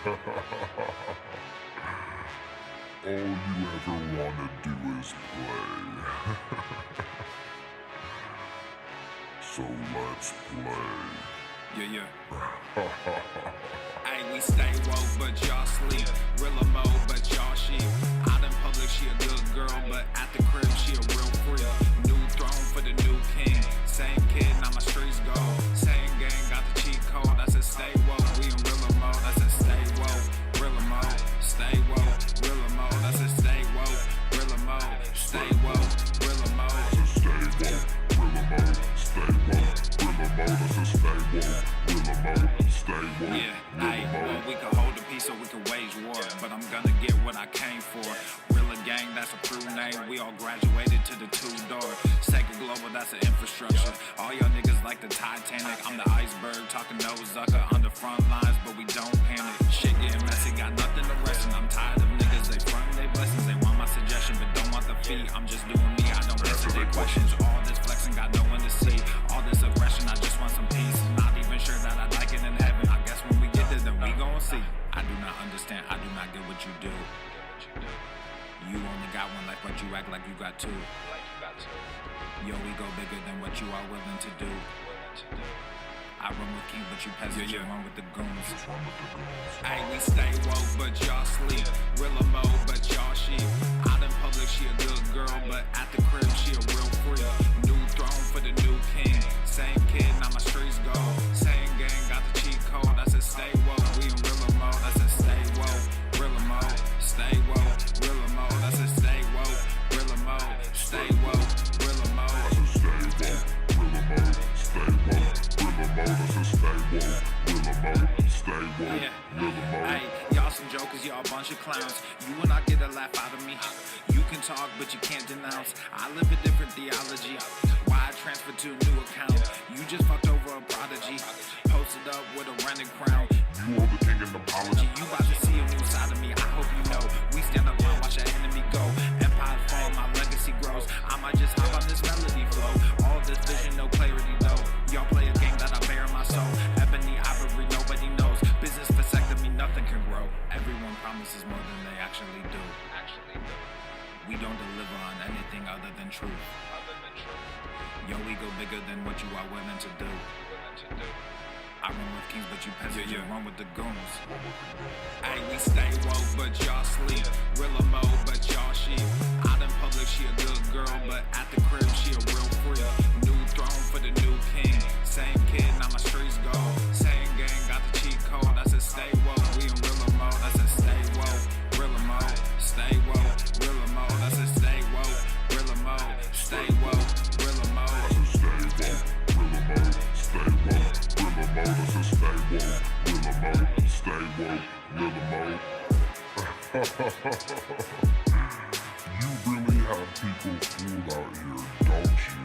All you ever wanna do is play. So let's play. Yeah. Hey, we stay woke, but y'all sleep. Real mode, but y'all sheep. Out in public, she a good girl, but at the crib, she a real freak. New throne for the new king. Same kid, now my streets go. Same gang, got the cheat code. I said stay woke, we in real mode. I said stay woke, real mode. Stay woke, real mode. I said stay woke, real mode. Stay woke, real mode. I said stay woke, real mode. Stay woke, real mode. I said stay woke, real mode. Stay woke, yeah, well, we can hold the peace or we can wage war, but I'm gonna get what I came for. Real gang, that's a crew name. We all graduated to the two-door. Sacred Global, that's an infrastructure. All y'all niggas like the Titanic. I'm the iceberg, talking no Zucker on the front lines, but we don't panic. Shit getting messy, got nothing to rest, and I'm tired of niggas. They front they blessings, they want my suggestion, but don't want the fee. I'm just doing me, I don't answer their questions. All this flexing, got no one to see. All this aggression, I just want some peace. Not even sure that I like it in heaven. I guess when we get there, then we gon' see. I do not understand, I do not get what you do. You only got one life, but you act like you got two. Yo, we go bigger than what you are willing to do. I run with kings, but you peasants, you run with the goons. Hey, we stay woke, but y'all sleep. Real mode, but y'all sheep. Out in public, she a good girl, but at the crib, she a real freak. New throne for the new king. Same kid, now my streets go. Same gang, got the cheat code. I said stay woke, we in real mode. I said stay woke, real mode. Stay woke, real mode. I said stay woke, real mode. Stay woke, real mode. I said stay woke, real mode. Stay woke, real mode. I said stay woke, real mode. Stay woke, real mode. Hey, y'all some jokers, y'all a bunch of clowns. You will not get a laugh out of me. You can talk, but you can't denounce. I live a different theology. Why I transferred to a new account? You just fucked over a prodigy. Posted up with a rented crown. You are the king and apology. You about to see a new side of me, I hope you know. We stand up and watch our enemy go. Empire fall, my legacy grows. I might just hop on this melody flow. All this vision, no clarity though. Y'all play a game that I bear in my soul. Ebony, ivory, nobody knows. Business vasectomy, nothing can grow. Everyone promises more than they actually do. We don't deliver on anything other than truth. Yo, we go bigger than what you are willing to do. I run with kings, but you peasants, you run with the goons. Hey, we stay woke, but y'all sleep. Real mode, but y'all sheep. Out in public, she a good girl, but at the crib, she a real freak. New throne for the new king. Same kid, now my streets go. Same gang, got the cheat code. I said stay woke, we in real mode. I said stay woke, real mode. Stay woke, real mode. I said stay woke, real mode. Stay woke, real mode. I said stay woke, real mode. Stay woke, real mode. I said stay woke, real mode. Stay woke, real mode. You really have people fooled out here, don't you?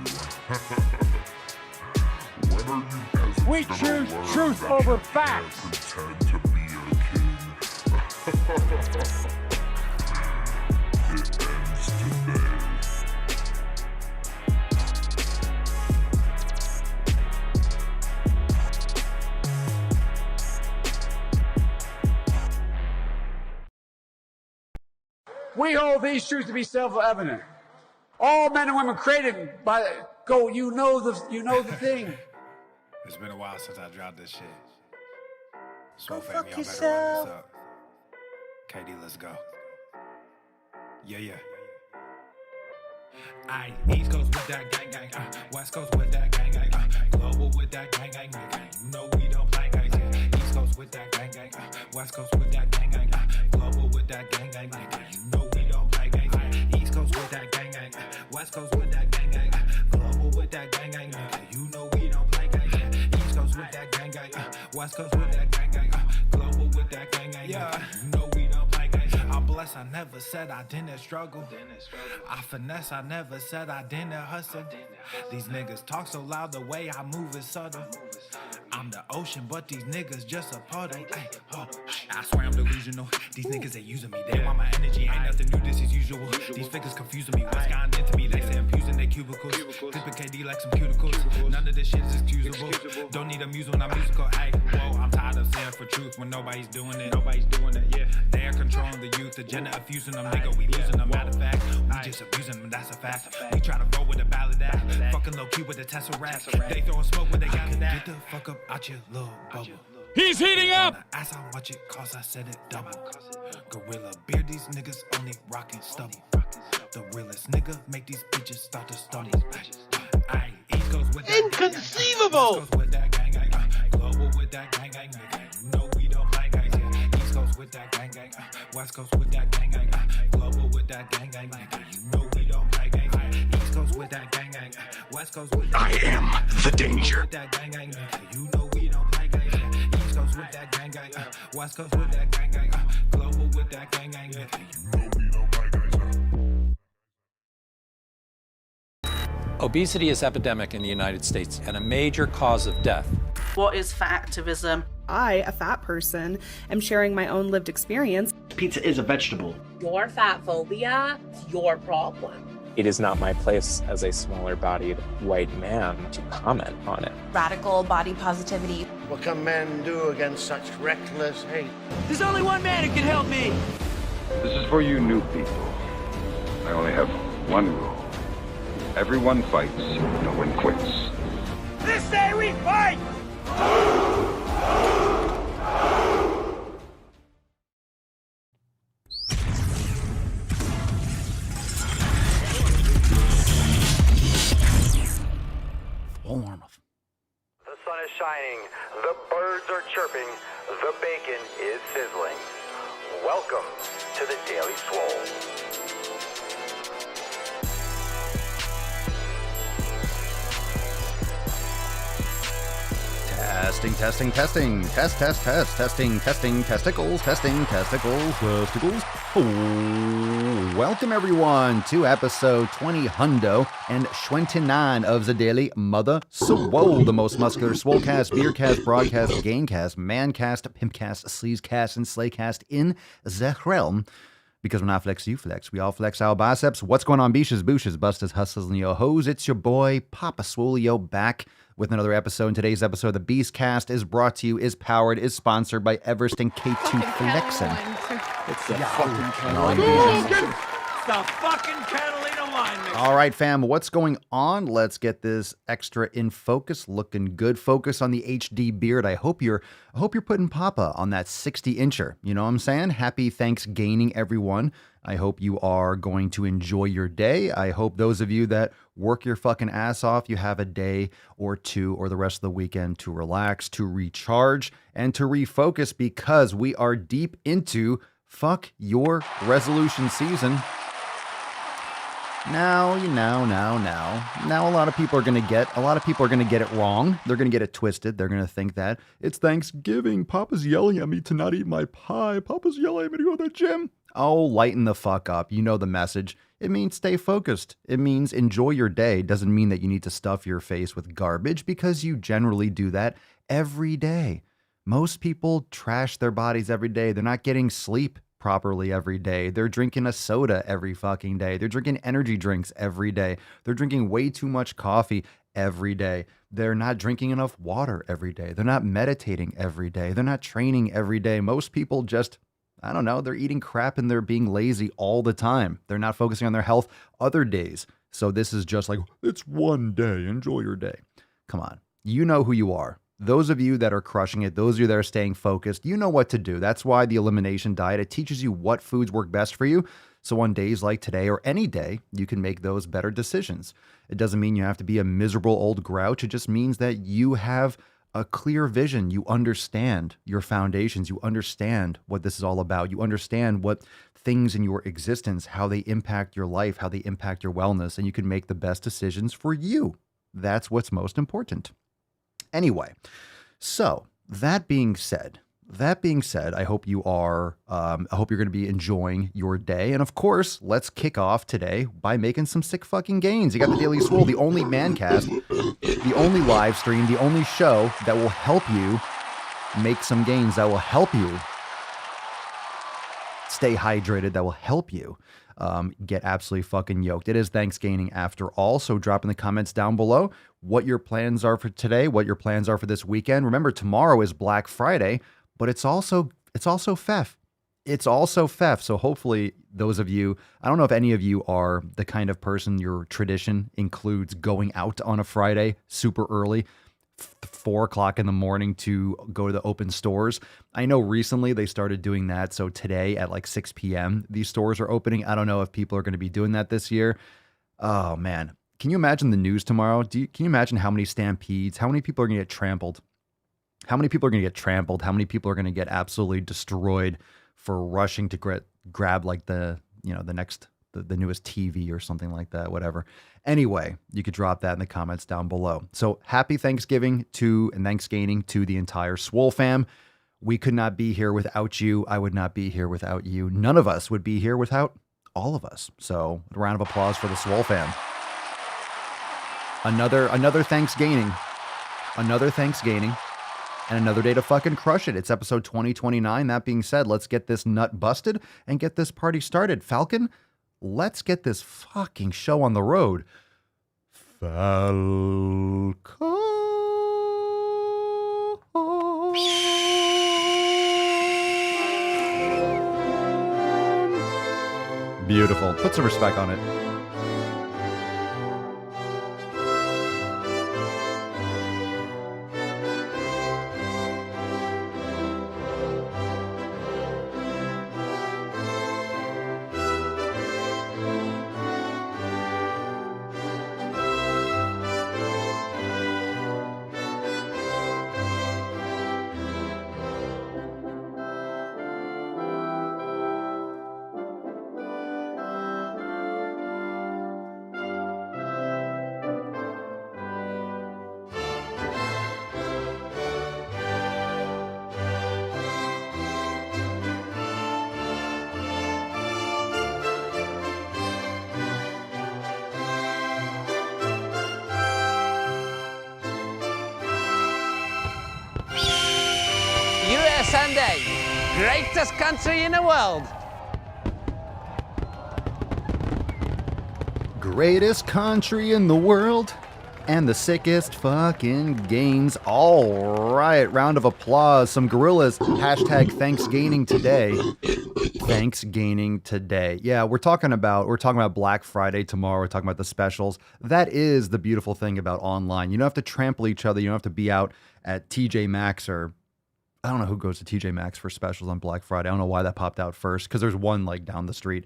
When are you peasants We gonna choose learn truth that over you facts. can't pretend to be a king? It ends today. We hold these truths to be self-evident. All men and women created by go. You know the thing. It's been a while since I dropped this shit. Go SwoleFam, fuck y'all better run yourself. this up. KD, let's go. Yeah. Aye, East Coast with that gang gang, West Coast with that gang gang, Global with that gang gang, nigga. You know we don't play gangs, yeah. East Coast with that gang gang, West Coast with that gang gang, Global with that gang gang, nigga. You know we don't play gangs, yeah. East Coast with that gang gang, West Coast with that gang gang, Global with that gang gang, nigga. You know we don't play gangs, yeah. East Coast with that gang gang, West Coast with that gang gang, Global with that gang gang, yeah. You know we don't play gangs. I'm blessed, I never said I didn't struggle. I finesse, I never said I didn't hustle. These niggas talk so loud, the way I move is subtle. I'm the ocean, but these niggas just a puddle. Ay, oh, I swear I'm delusional. These niggas, they using me. They want my energy, ain't nothing new, this is usual. These figures confusing me, what's gotten into me? They say I'm using their cubicles. Clipping KD like some cuticles. None of this shit is excusable. Don't need a muse when I'm musical. Ay, whoa, I'm tired of myself stand for truth when nobody's doing it. Nobody's doing it, yeah. They are controlling the youth, agenda abusing them, nigga. We losing them. Matter of fact, we just abusing them. That's a fact. We try to roll with a ballad act, fucking low key with the Tesseract. They throwing smoke when they got it. Get the fuck up out your little bubble. He's heating up! Ask how much it costs, I said it double. Gorilla beard, these niggas only rockin' stubble. The realest nigga make these bitches start to stumble. Aye, East Coast with that Inconceivable! West Coast with that gang gang, global with that gang gang, you know we don't play gangs, yeah. East Coast with that gang gang, West Coast with that gang gang, global with that gang gang, you know we don't play gangs, yeah. East Coast with that gang gang, West Coast with that I am the danger. with that gang gang, you know we don't play gangs, yeah. East Coast with that gang gang, West Coast with that gang gang, global with that gang gang, you know we don't play gangs, Obesity is epidemic in the United States and a major cause of death. What is fat activism? I, a fat person, am sharing my own lived experience. Pizza is a vegetable. Your fat phobia is your problem. It is not my place as a smaller-bodied white man to comment on it. Radical body positivity. What can men do against such reckless hate? There's only one man who can help me. This is for you new people. I only have one rule. Everyone fights, no one quits. This day we fight! The sun is shining, the birds are chirping, the bacon is sizzling. Welcome to the Daily Swole. Testing, testing, testing, testing, testicles, testicles. Oh, welcome everyone to episode 20 hundo and 29 of the Daily Mother Swole, the most muscular swolecast, beercast, broadcast, gamecast, mancast, pimpcast, sleazecast, and slaycast in the realm. Because when I flex, you flex. We all flex our biceps. What's going on, beaches, booshes, busters, hustlers, and yo hoes? It's your boy, Papa Swolio, back with another episode. In today's episode, the Beastcast is brought to you, is powered, is sponsored by Everest and K2 Flexin. It's the fucking Catalina. It's the fucking Catalina wine mix. All right, fam, what's going on? Let's get this extra in focus, looking good. Focus on the HD beard. I hope you're putting Papa on that 60-incher. You know what I'm saying? Happy ThanksGAINING, everyone. I hope you are going to enjoy your day. I hope those of you that work your fucking ass off, you have a day or two or the rest of the weekend to relax, to recharge, and to refocus, because we are deep into fuck your resolution season. Now a lot of people are going to get it wrong. They're going to get it twisted. They're going to think that it's Thanksgiving. Papa's yelling at me to not eat my pie. Papa's yelling at me to go to the gym. Oh, lighten the fuck up. You know the message. It means stay focused. It means enjoy your day. Doesn't mean that you need to stuff your face with garbage, because you generally do that every day. Most people trash their bodies every day. They're not getting sleep properly every day. They're drinking a soda every fucking day. They're drinking energy drinks every day. They're drinking way too much coffee every day. They're not drinking enough water every day. They're not meditating every day. They're not training every day. Most people just, I don't know, they're eating crap and they're being lazy all the time. They're not focusing on their health other days. So this is just like, it's one day. Enjoy your day. Come on. You know who you are. Those of you that are crushing it, those of you that are staying focused, you know what to do. That's why the elimination diet, it teaches you what foods work best for you. So on days like today or any day, you can make those better decisions. It doesn't mean you have to be a miserable old grouch. It just means that you have a clear vision. You understand your foundations. You understand what this is all about. You understand what things in your existence, how they impact your life, how they impact your wellness, and you can make the best decisions for you. That's what's most important. Anyway, so that being said, I hope you are, I hope you're going to be enjoying your day. And of course, let's kick off today by making some sick fucking gains. You got the Daily Swole, the only mancast, the only live stream, the only show that will help you make some gains, that will help you stay hydrated, that will help you get absolutely fucking yoked. It is Thanksgiving after all, so drop in the comments down below what your plans are for today, what your plans are for this weekend. Remember, tomorrow is Black Friday, but it's also FEF. It's also FEF. So hopefully those of you, I don't know if any of you are the kind of person your tradition includes going out on a Friday super early, 4 o'clock in the morning to go to the open stores. I know recently they started doing that. So today at like 6 p.m., these stores are opening. I don't know if people are going to be doing that this year. Oh man. Can you imagine the news tomorrow? Can you imagine how many stampedes, how many people are going to get trampled? How many people are going to get trampled? How many people are going to get absolutely destroyed for rushing to grab like the newest TV or something like that, whatever. Anyway, you could drop that in the comments down below. So happy Thanksgiving and Thanksgaining to the entire SwoleFam. We could not be here without you. I would not be here without you. None of us would be here without all of us. So a round of applause for the SwoleFam. Another Thanksgaining. Another Thanksgaining. And another day to fucking crush it. It's episode 2029. That being said, let's get this nut busted and get this party started. Falcon, let's get this fucking show on the road. Falcon. Beautiful. Put some respect on it. Sunday, greatest country in the world. Greatest country in the world and the sickest fucking games. All right, round of applause. Some gorillas. Hashtag Thanksgaining today. Thanksgaining today. Yeah, we're talking about Black Friday tomorrow. We're talking about the specials. That is the beautiful thing about online. You don't have to trample each other. You don't have to be out at TJ Maxx or I don't know who goes to TJ Maxx for specials on Black Friday. I don't know why that popped out first because there's one like down the street,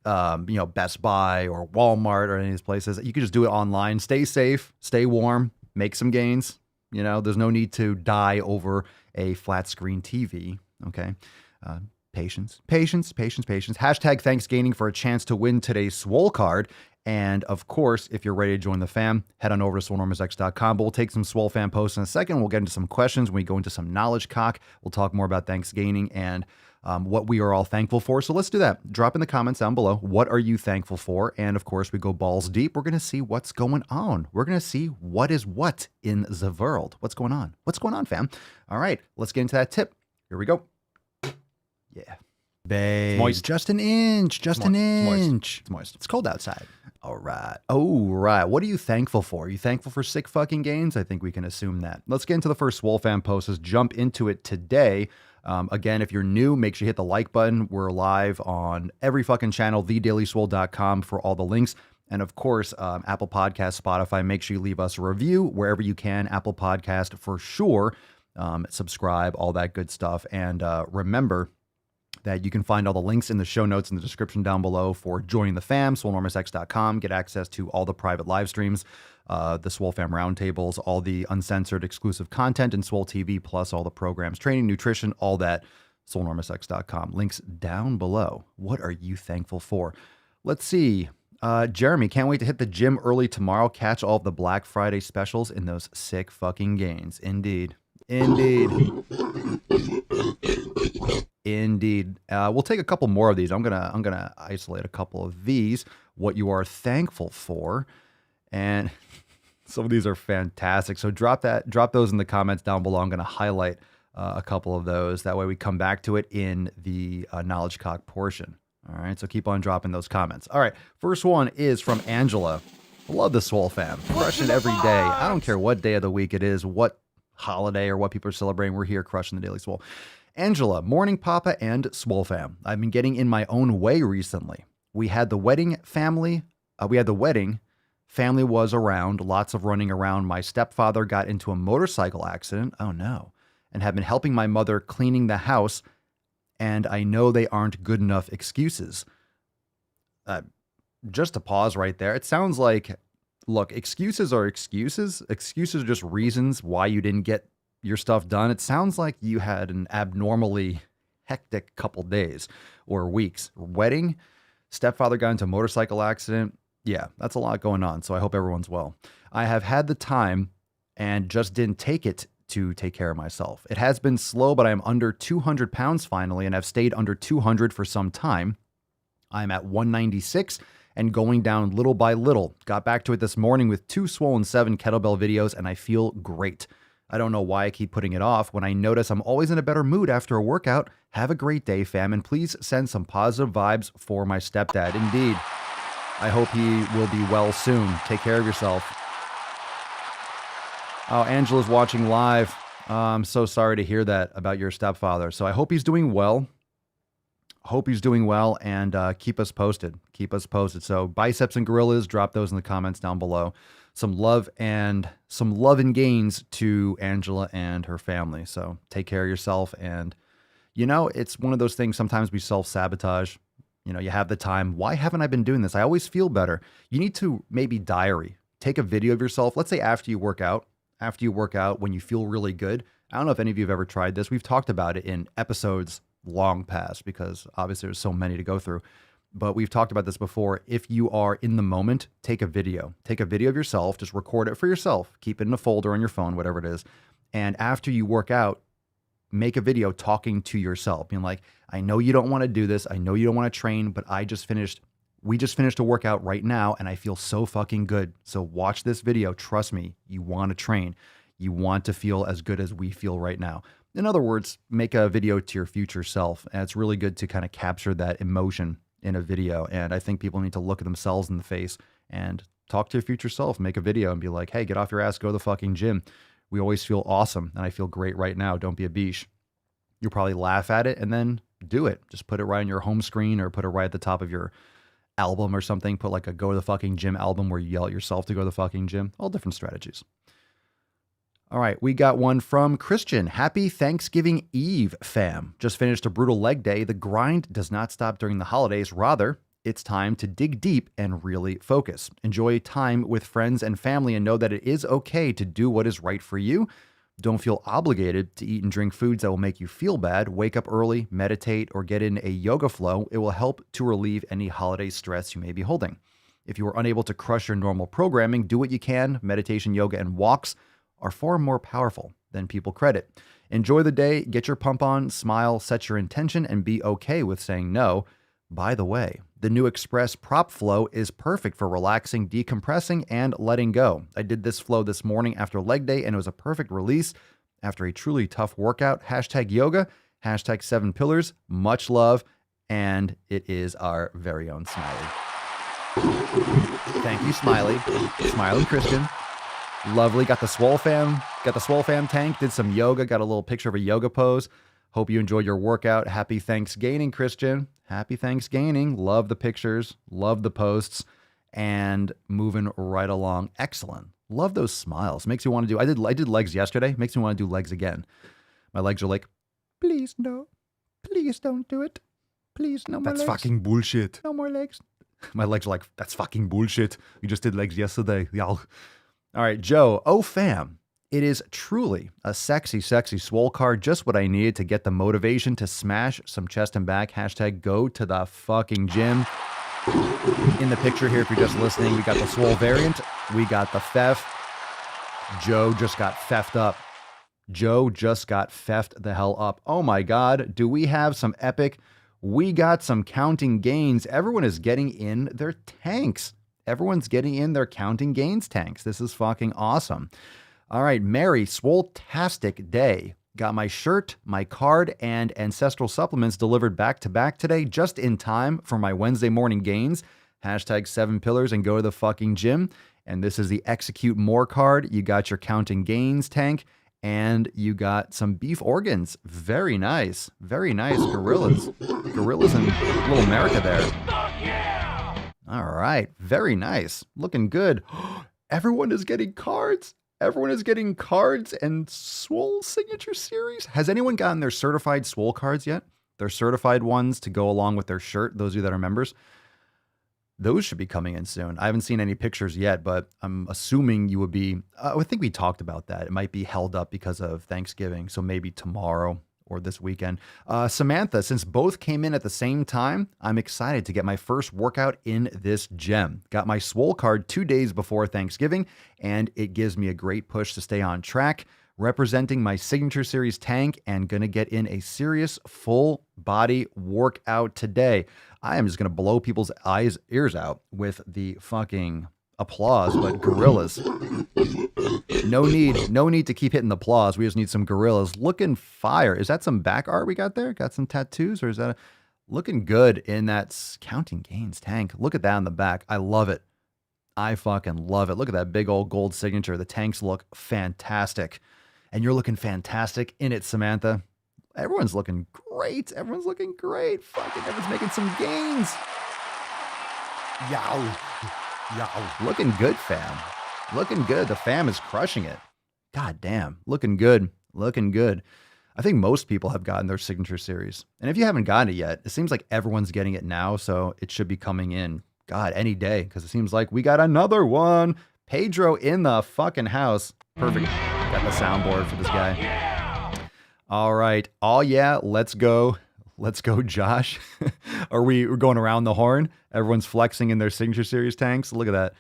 Best Buy or Walmart or any of these places. You can just do it online. Stay safe, stay warm, make some gains. There's no need to die over a flat screen TV. Okay. Patience. Hashtag Thanksgaining for a chance to win today's Swole card. And of course, if you're ready to join the fam, head on over to SwoleNormusX.com. But we'll take some SwoleFam posts in a second. We'll get into some questions when we go into some knowledge cock. We'll talk more about Thanksgaining and what we are all thankful for. So let's do that. Drop in the comments down below. What are you thankful for? And of course, we go balls deep. We're going to see what's going on. We're going to see what is what in the world. What's going on? What's going on, fam? All right, let's get into that tip. Here we go. Yeah. Babe. It's moist. Just an inch. Just an inch. It's moist. It's cold outside. All right. What are you thankful for? Are you thankful for sick fucking gains? I think we can assume that. Let's get into the first SwoleFam post. Let's jump into it today. Again, if you're new, make sure you hit the like button. We're live on every fucking channel, thedailyswole.com for all the links. And of course, Apple Podcast, Spotify, make sure you leave us a review wherever you can. Apple Podcast for sure. Subscribe, all that good stuff. And remember that you can find all the links in the show notes in the description down below for joining the fam, SwoleNormusX.com. Get access to all the private live streams, the SwoleFam roundtables, all the uncensored exclusive content in Swole TV, plus all the programs, training, nutrition, all that, SwoleNormusX.com. Links down below. What are you thankful for? Let's see. Jeremy, can't wait to hit the gym early tomorrow. Catch all of the Black Friday specials in those sick fucking gains. Indeed. We'll take a couple more of these. I'm gonna isolate a couple of these. What you are thankful for, and some of these are fantastic. So drop those in the comments down below. I'm gonna highlight a couple of those. That way we come back to it in the knowledge cock portion. All right, so keep on dropping those comments. All right, first one is from Angela. Love the SwoleFam. Crushing it every day. I don't care what day of the week it is, what holiday or what people are celebrating. We're here crushing the Daily Swole. Angela, morning papa and SwoleFam. I've been getting in my own way recently. We had the wedding. Family was around, lots of running around. My stepfather got into a motorcycle accident. Oh no. And have been helping my mother cleaning the house. And I know they aren't good enough excuses. Just to pause right there. It sounds like, look, excuses are excuses. Excuses are just reasons why you didn't get your stuff done. It sounds like you had an abnormally hectic couple days or weeks. Wedding, stepfather got into a motorcycle accident. Yeah, that's a lot going on. So I hope everyone's well. I have had the time and just didn't take it to take care of myself. It has been slow, but I'm under 200 pounds finally, and I've stayed under 200 for some time. I'm at 196 and going down little by little. Got back to it this morning with 2 SwoleFam kettlebell videos, and I feel great. I don't know why I keep putting it off. When I notice I'm always in a better mood after a workout, have a great day, fam, and please send some positive vibes for my stepdad. Indeed. I hope he will be well soon. Take care of yourself. Oh, Angela's watching live. I'm so sorry to hear that about your stepfather. So I hope he's doing well. And keep us posted. So biceps and gorillas, drop those in the comments down below. Some love and gains to Angela and her family. So take care of yourself. And, it's one of those things. Sometimes we self-sabotage. You have the time. Why haven't I been doing this? I always feel better. You need to maybe diary. Take a video of yourself. Let's say after you work out, when you feel really good. I don't know if any of you have ever tried this. We've talked about it in episodes long past because obviously there's so many to go through. But we've talked about this before. If you are in the moment, take a video. Take a video of yourself. Just record it for yourself. Keep it in a folder on your phone, whatever it is. And after you work out, make a video talking to yourself. Being like, I know you don't want to do this. I know you don't want to train, but we just finished a workout right now and I feel so fucking good. So watch this video. Trust me, you want to train. You want to feel as good as we feel right now. In other words, make a video to your future self. And it's really good to kind of capture that emotion in a video. And I think people need to look at themselves in the face and talk to your future self, make a video and be like, hey, get off your ass, go to the fucking gym. We always feel awesome. And I feel great right now. Don't be a biche. You'll probably laugh at it and then do it. Just put it right on your home screen or put it right at the top of your album or something. Put like a go to the fucking gym album where you yell at yourself to go to the fucking gym. All different strategies. All right, we got one from Christian. Happy Thanksgiving Eve, fam. Just finished a brutal leg day. The grind does not stop during the holidays. Rather, it's time to dig deep and really focus. Enjoy time with friends and family and know that it is okay to do what is right for you. Don't feel obligated to eat and drink foods that will make you feel bad. Wake up early, meditate, or get in a yoga flow. It will help to relieve any holiday stress you may be holding. If you are unable to crush your normal programming, do what you can. Meditation, yoga, and walks are far more powerful than people credit. Enjoy the day, get your pump on, smile, set your intention, and be okay with saying no. By the way, the new Express Prop Flow is perfect for relaxing, decompressing, and letting go. I did this flow this morning after leg day, and it was a perfect release after a truly tough workout. #yoga, #7 pillars, much love, and it is our very own Smiley. Thank you, Smiley. Smiley Christian. Lovely. Got the SwoleFam tank, did some yoga, got a little picture of a yoga pose. Hope you enjoyed your workout. Happy ThanksGAINING, Christian. Happy ThanksGAINING. Love the pictures, love the posts, and moving right along. Excellent. Love those smiles. Makes you want to do, I did legs yesterday. Makes me want to do legs again. My legs are like, please no. Please don't do it. Please, no more legs. That's fucking bullshit. No more legs. My legs are like, that's fucking bullshit. You just did legs yesterday. Y'all. All right, Joe. Oh, fam. It is truly a sexy, sexy swole card. Just what I needed to get the motivation to smash some chest and back. #go to the fucking gym. In the picture here, if you're just listening, we got the Swole variant. We got the Fef. Joe just got feffed up. Joe just got feffed the hell up. Oh my God. Do we have some epic? We got some counting gains. Everyone is getting in their tanks. Everyone's getting in their counting gains tanks. This is fucking awesome. All right, Mary, Swole-tastic day. Got my shirt, my card, and ancestral supplements delivered back to back today, just in time for my Wednesday morning gains. Hashtag 7 pillars and go to the fucking gym. And this is the Execute More card. You got your Counting Gains tank, and you got some beef organs. Very nice. Very nice. Gorillas. Gorillas in Little America there. All right. Very nice. Looking good. Everyone is getting cards. Everyone is getting cards and Swole Signature Series. Has anyone gotten their certified Swole cards yet? Their certified ones to go along with their shirt, those of you that are members. Those should be coming in soon. I haven't seen any pictures yet, but I'm assuming you would be, I think we talked about that. It might be held up because of Thanksgiving, so maybe tomorrow or this weekend. Samantha, since both came in at the same time, I'm excited to get my first workout in this gem. Got my Swole card 2 days before Thanksgiving, and it gives me a great push to stay on track. Representing my Signature Series tank and gonna get in a serious full body workout today. I am just gonna blow people's ears out with the fucking applause, but gorillas. No need to keep hitting the applause. We just need some gorillas. Looking fire. Is that some back art we got there? Got some tattoos, or is that looking good in that Counting Gains tank? Look at that in the back. I love it. I fucking love it. Look at that big old gold signature. The tanks look fantastic. And you're looking fantastic in it, Samantha. Everyone's looking great. Everyone's looking great. Fucking everyone's making some gains. Yow. Yow. Looking good, fam. Looking good. The fam is crushing it. God damn. Looking good. Looking good. I think most people have gotten their Signature Series. And if you haven't gotten it yet, it seems like everyone's getting it now. So it should be coming in, God, any day. Because it seems like we got another one. Pedro in the fucking house. Perfect. Got the soundboard for this guy. All right. Oh, yeah. Let's go. Let's go, Josh. We're going around the horn? Everyone's flexing in their Signature Series tanks. Look at that.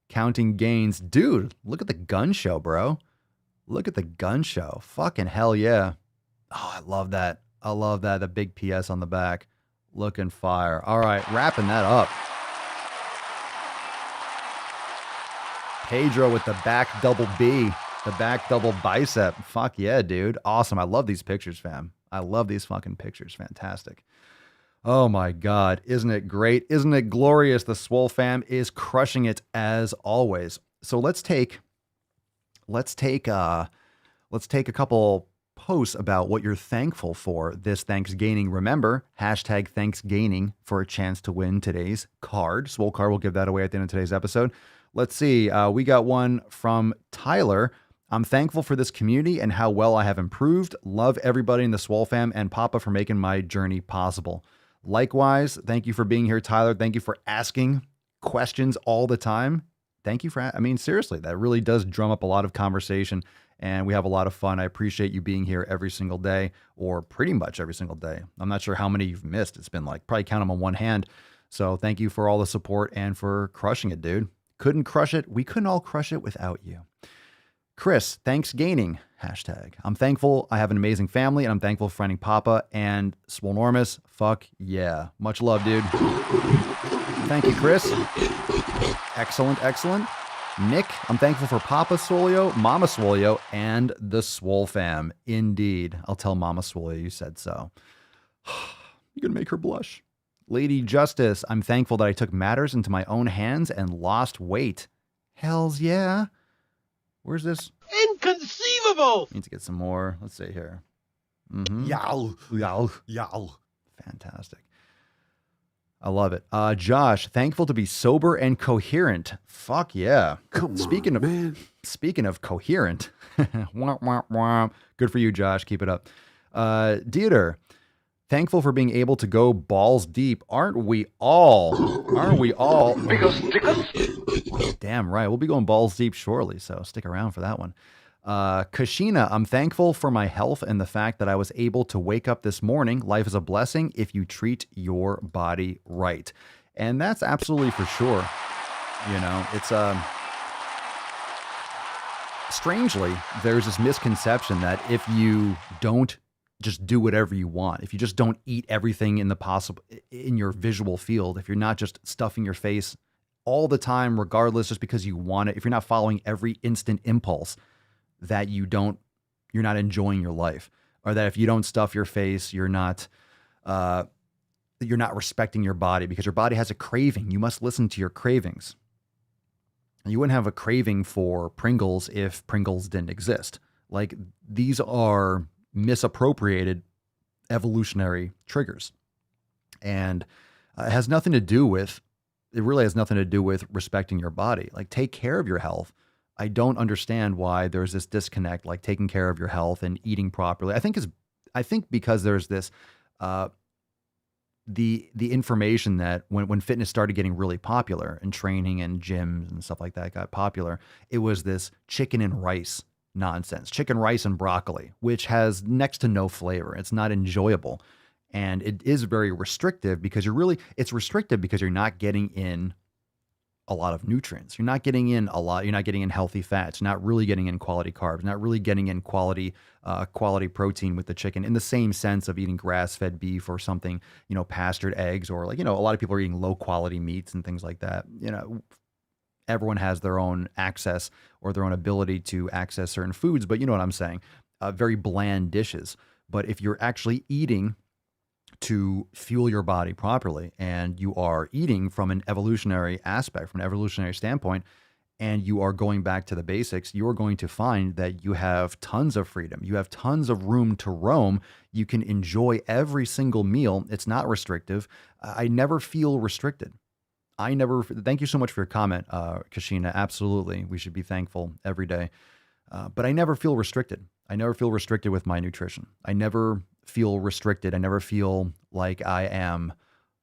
Counting Gains. Dude, look at the gun show, bro. Look at the gun show. Fucking hell yeah. Oh, I love that. I love that. The big PS on the back. Looking fire. All right. Wrapping that up. Pedro with the back double B. The back double bicep. Fuck yeah, dude. Awesome. I love these pictures, fam. I love these fucking pictures. Fantastic. Oh my God. Isn't it great? Isn't it glorious? The Swole fam is crushing it as always. So let's take a couple posts about what you're thankful for this ThanksGAINING. Remember, hashtag ThanksGAINING for a chance to win today's card. Swole card, we'll give that away at the end of today's episode. Let's see. We got one from Tyler. I'm thankful for this community and how well I have improved. Love everybody in the Swole fam and Papa for making my journey possible. Likewise, thank you for being here, Tyler. Thank you for asking questions all the time. Thank you for, seriously, that really does drum up a lot of conversation and we have a lot of fun. I appreciate you being here every single day, or pretty much every single day. I'm not sure how many you've missed. It's been like, probably count them on one hand. So thank you for all the support and for crushing it, dude. Couldn't crush it. We couldn't all crush it without you. Chris, ThanksGAINING, hashtag. I'm thankful I have an amazing family, and I'm thankful for finding Papa and Swolenormous. Fuck yeah. Much love, dude. Thank you, Chris. Excellent, excellent. Nick, I'm thankful for Papa Swolio, Mama Swolio, and the Swole fam. Indeed. I'll tell Mama Swolio you said so. You're going to make her blush. Lady Justice, I'm thankful that I took matters into my own hands and lost weight. Hells yeah. Where's this? Inconceivable! Need to get some more. Let's see here. Yow. Yow. Yow. Fantastic. I love it. Josh, thankful to be sober and coherent. Fuck yeah. Speaking of coherent. Womp, womp, womp. Good for you, Josh. Keep it up. Dieter, thankful for being able to go balls deep. Aren't we all? Aren't we all? Damn right. We'll be going balls deep shortly, so stick around for that one. Kashina, I'm thankful for my health and the fact that I was able to wake up this morning. Life is a blessing if you treat your body right. And that's absolutely for sure. You know, it's strangely, there's this misconception that if you don't just do whatever you want, if you just don't eat everything in your visual field, if you're not just stuffing your face all the time, regardless, just because you want it, if you're not following every instant impulse, that you're not enjoying your life. or that if you don't stuff your face, you're not respecting your body because your body has a craving. You must listen to your cravings. You wouldn't have a craving for Pringles if Pringles didn't exist. Like, these are misappropriated evolutionary triggers. And it has nothing to do with, it really has nothing to do with respecting your body. Like, take care of your health. I don't understand why there's this disconnect, like taking care of your health and eating properly. I think because there's this, the information that when fitness started getting really popular and training and gyms and stuff like that got popular, it was this chicken and rice nonsense, chicken, rice, and broccoli, which has next to no flavor. It's not enjoyable. And it is very restrictive because it's restrictive because you're not getting in a lot of nutrients. You're not getting in healthy fats. You're not really getting in quality carbs. You're not really getting in quality protein with the chicken in the same sense of eating grass-fed beef or something, pastured eggs, or a lot of people are eating low quality meats and things like that. Everyone has their own access or their own ability to access certain foods, but you know what I'm saying? Very bland dishes. But if you're actually eating to fuel your body properly, and you are eating from an evolutionary aspect, from an evolutionary standpoint, and you are going back to the basics, you are going to find that you have tons of freedom. You have tons of room to roam. You can enjoy every single meal. It's not restrictive. I never feel restricted. Thank you so much for your comment, Kashina. Absolutely. We should be thankful every day. But I never feel restricted. I never feel restricted with my nutrition. I never feel restricted. I never feel like I am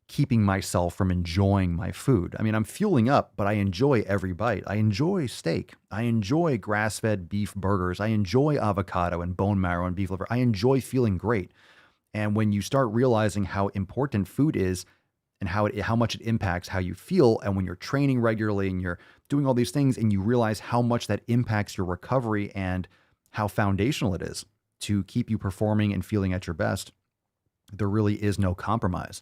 keeping myself from enjoying my food. I mean, I'm fueling up, but I enjoy every bite. I enjoy steak. I enjoy grass-fed beef burgers. I enjoy avocado and bone marrow and beef liver. I enjoy feeling great. And when you start realizing how important food is and how much it impacts how you feel, and when you're training regularly and you're doing all these things and you realize how much that impacts your recovery and how foundational it is to keep you performing and feeling at your best, there really is no compromise.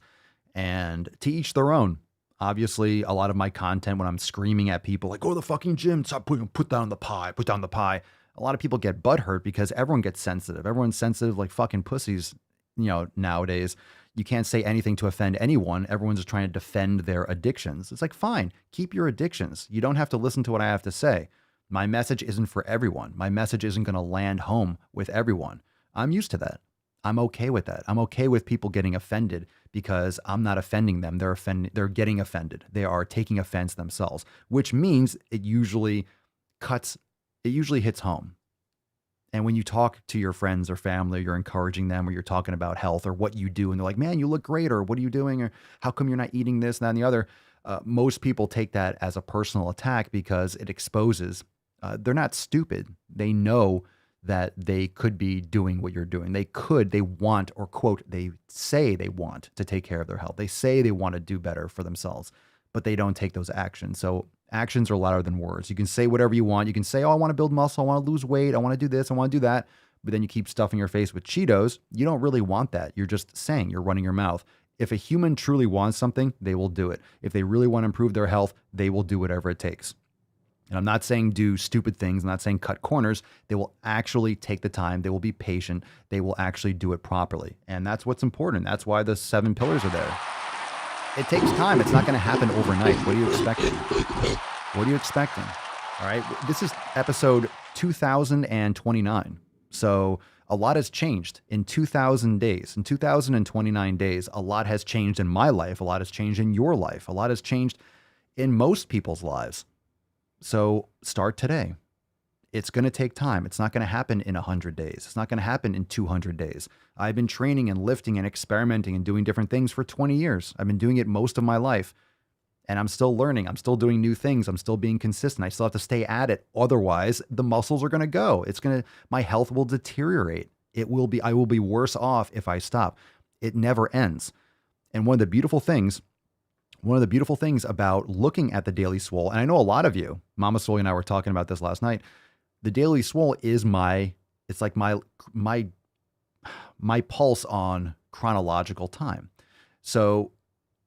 And to each their own. Obviously, a lot of my content, when I'm screaming at people like, go to the fucking gym, stop put down the pie, put down the pie. A lot of people get butthurt because everyone gets sensitive. Everyone's sensitive like fucking pussies, nowadays. You can't say anything to offend anyone. Everyone's just trying to defend their addictions. It's like, fine, keep your addictions. You don't have to listen to what I have to say. My message isn't for everyone. My message isn't going to land home with everyone. I'm used to that. I'm okay with that. I'm okay with people getting offended because I'm not offending them. They're getting offended. They are taking offense themselves, which means it usually hits home. And when you talk to your friends or family, you're encouraging them, or you're talking about health or what you do, and they're like, man, you look great, or what are you doing, or how come you're not eating this, that, and the other. Most people take that as a personal attack because it exposes. They're not stupid. They know that they could be doing what you're doing. They want, or quote, they say they want to take care of their health. They say they want to do better for themselves, but they don't take those actions. So actions are louder than words. You can say whatever you want. You can say, oh, I want to build muscle. I want to lose weight. I want to do this. I want to do that. But then you keep stuffing your face with Cheetos. You don't really want that. You're just saying, you're running your mouth. If a human truly wants something, they will do it. If they really want to improve their health, they will do whatever it takes. And I'm not saying do stupid things. I'm not saying cut corners. They will actually take the time. They will be patient. They will actually do it properly. And that's what's important. That's why the 7 pillars are there. It takes time. It's not going to happen overnight. What are you expecting? What are you expecting? All right. This is episode 2029. So a lot has changed in 2000 days. In 2029 days, a lot has changed in my life. A lot has changed in your life. A lot has changed in most people's lives. So start today. It's going to take time. It's not going to happen in 100 days. It's not going to happen in 200 days. I've been training and lifting and experimenting and doing different things for 20 years. I've been doing it most of my life, and I'm still learning. I'm still doing new things. I'm still being consistent. I still have to stay at it. Otherwise, the muscles are going to go. My health will deteriorate. I will be worse off if I stop. It never ends. And one of the beautiful things about looking at the Daily Swole, and I know a lot of you, Mama Swole and I were talking about this last night. The Daily Swole is my pulse on chronological time. So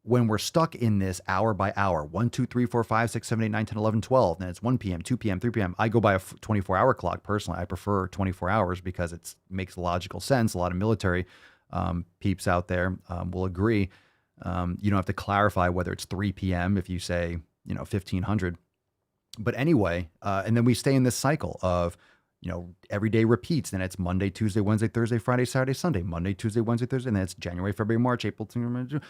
when we're stuck in this hour by hour, 1, 2, 3, 4, 5, 6, 7, 8, 9, 10, 11, 12, then it's 1 p.m., 2 p.m., 3 p.m. I go by a 24-hour clock personally. I prefer 24 hours because it makes logical sense. A lot of military peeps out there will agree. You don't have to clarify whether it's 3 p.m. if you say, 1500. But anyway, and then we stay in this cycle of, every day repeats. Then it's Monday, Tuesday, Wednesday, Thursday, Friday, Saturday, Sunday, Monday, Tuesday, Wednesday, Thursday. And then it's January, February, March, April, and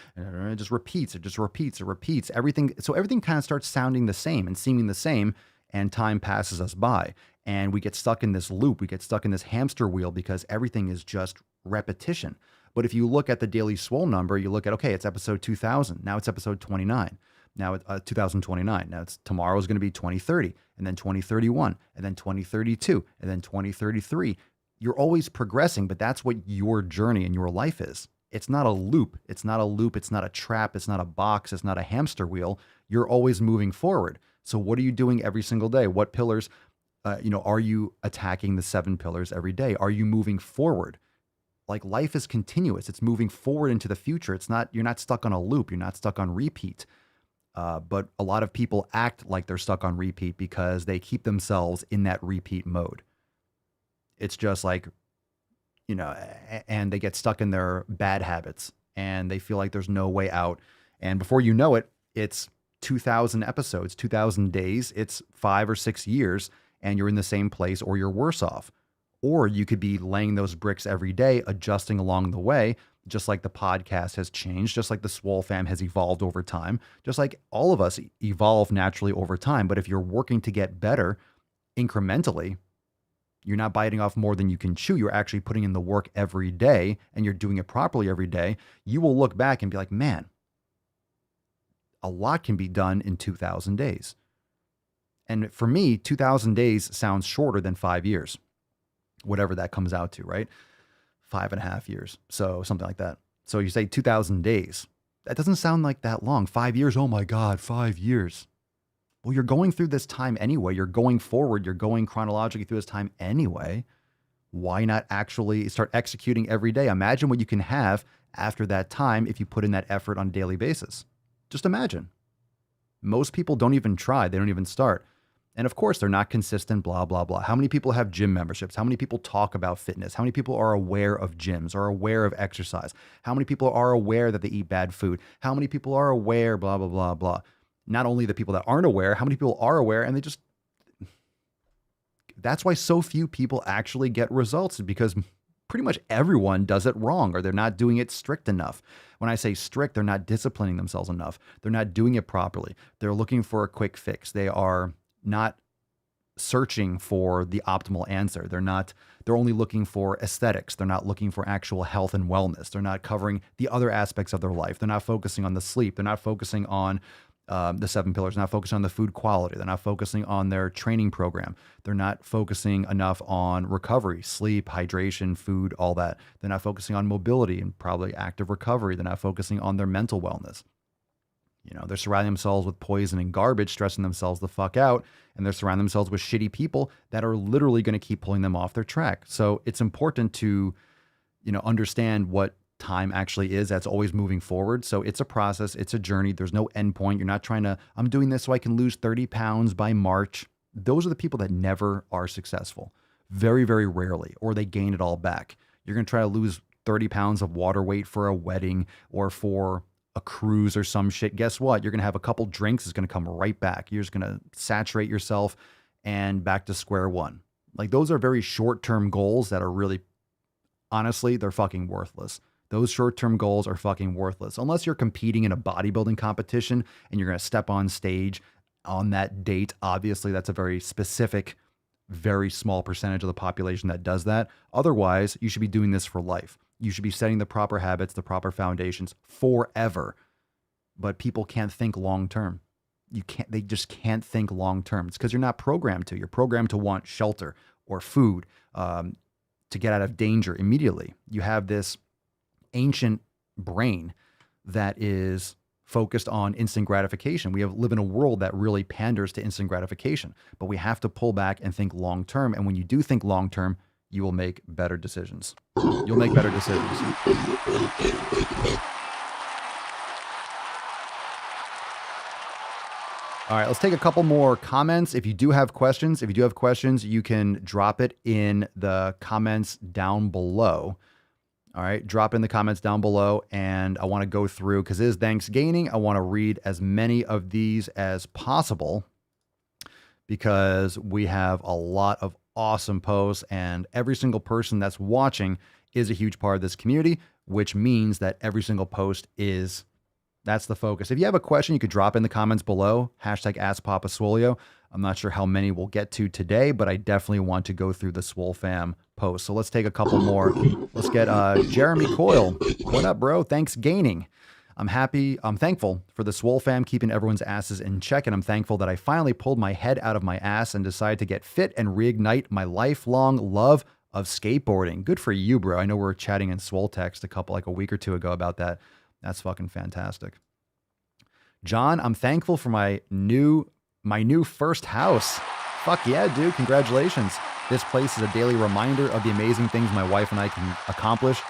it just repeats. It just repeats. It repeats. Everything. So everything kind of starts sounding the same and seeming the same, and time passes us by. And we get stuck in this loop. We get stuck in this hamster wheel because everything is just repetition. But if you look at the Daily Swole number, you look at, okay, it's episode 2000. Now it's episode 29. Now it's 2029. Now tomorrow is going to be 2030, and then 2031, and then 2032, and then 2033. You're always progressing, but that's what your journey in your life is. It's not a loop. It's not a loop. It's not a trap. It's not a box. It's not a hamster wheel. You're always moving forward. So what are you doing every single day? What pillars, are you attacking the 7 pillars every day? Are you moving forward? Like, life is continuous. It's moving forward into the future. You're not stuck on a loop. You're not stuck on repeat. But a lot of people act like they're stuck on repeat because they keep themselves in that repeat mode. It's just like, and they get stuck in their bad habits and they feel like there's no way out. And before you know it, it's 2,000 episodes, 2,000 days. It's 5 or 6 years and you're in the same place, or you're worse off. Or you could be laying those bricks every day, adjusting along the way, just like the podcast has changed, just like the SwoleFam has evolved over time, just like all of us evolve naturally over time. But if you're working to get better incrementally, you're not biting off more than you can chew. You're actually putting in the work every day and you're doing it properly every day. You will look back and be like, man, a lot can be done in 2,000 days. And for me, 2,000 days sounds shorter than 5 years, whatever that comes out to, right? 5.5 years. So something like that. So you say 2,000 days. That doesn't sound like that long. 5 years. Oh my God, 5 years. Well, you're going through this time anyway. You're going forward. You're going chronologically through this time anyway. Why not actually start executing every day? Imagine what you can have after that time if you put in that effort on a daily basis. Just imagine. Most people don't even try. They don't even start. And of course, they're not consistent, blah, blah, blah. How many people have gym memberships? How many people talk about fitness? How many people are aware of gyms, are aware of exercise? How many people are aware that they eat bad food? How many people are aware, blah, blah, blah, blah. Not only the people that aren't aware, how many people are aware and that's why so few people actually get results, because pretty much everyone does it wrong, or they're not doing it strict enough. When I say strict, they're not disciplining themselves enough. They're not doing it properly. They're looking for a quick fix. They are not searching for the optimal answer. They're only looking for aesthetics. They're not looking for actual health and wellness. They're not covering the other aspects of their life. They're not focusing on the sleep. They're not focusing on the 7 pillars. They're not focusing on the food quality. They're not focusing on their training program. They're not focusing enough on recovery, sleep, hydration, food, all that. They're not focusing on mobility and probably active recovery. They're not focusing on their mental wellness. They're surrounding themselves with poison and garbage, stressing themselves the fuck out, and they're surrounding themselves with shitty people that are literally going to keep pulling them off their track. So it's important to, understand what time actually is. That's always moving forward. So it's a process. It's a journey. There's no end point. You're not trying to, I'm doing this so I can lose 30 pounds by March. Those are the people that never are successful. Very, very rarely, or they gain it all back. You're going to try to lose 30 pounds of water weight for a wedding or for a cruise or some shit. Guess what? You're going to have a couple drinks. It's going to come right back. You're just going to saturate yourself and back to square one. Like, those are very short-term goals that are really, honestly, they're fucking worthless. Those short-term goals are fucking worthless. Unless you're competing in a bodybuilding competition and you're going to step on stage on that date. Obviously, that's a very specific, very small percentage of the population that does that. Otherwise, you should be doing this for life. You should be setting the proper habits, the proper foundations forever. But people can't think long-term. They just can't think long-term. It's because you're not programmed to. You're programmed to want shelter or food, to get out of danger immediately. You have this ancient brain that is focused on instant gratification. We live in a world that really panders to instant gratification, but we have to pull back and think long-term. And when you do think long-term, you will make better decisions. You'll make better decisions. All right, let's take a couple more comments. If you do have questions, you can drop it in the comments down below. All right, drop in the comments down below, and I want to go through, because it is ThanksGAINING. I want to read as many of these as possible because we have a lot of awesome posts, and every single person that's watching is a huge part of this community, which means that every single post that's the focus. If you have a question, you could drop in the comments below, #AskPapaSwolio. I'm not sure how many we'll get to today, but I definitely want to go through the SwoleFam post. So let's take a couple more. Let's get Jeremy Coyle. What up, bro? ThanksGAINING. I'm thankful for the SwoleFam keeping everyone's asses in check, and I'm thankful that I finally pulled my head out of my ass and decided to get fit and reignite my lifelong love of skateboarding. Good for you, bro. I know we were chatting in Swole text a week or two ago about that. That's fucking fantastic. John, I'm thankful for my new first house. Fuck yeah, dude. Congratulations. This place is a daily reminder of the amazing things my wife and I can accomplish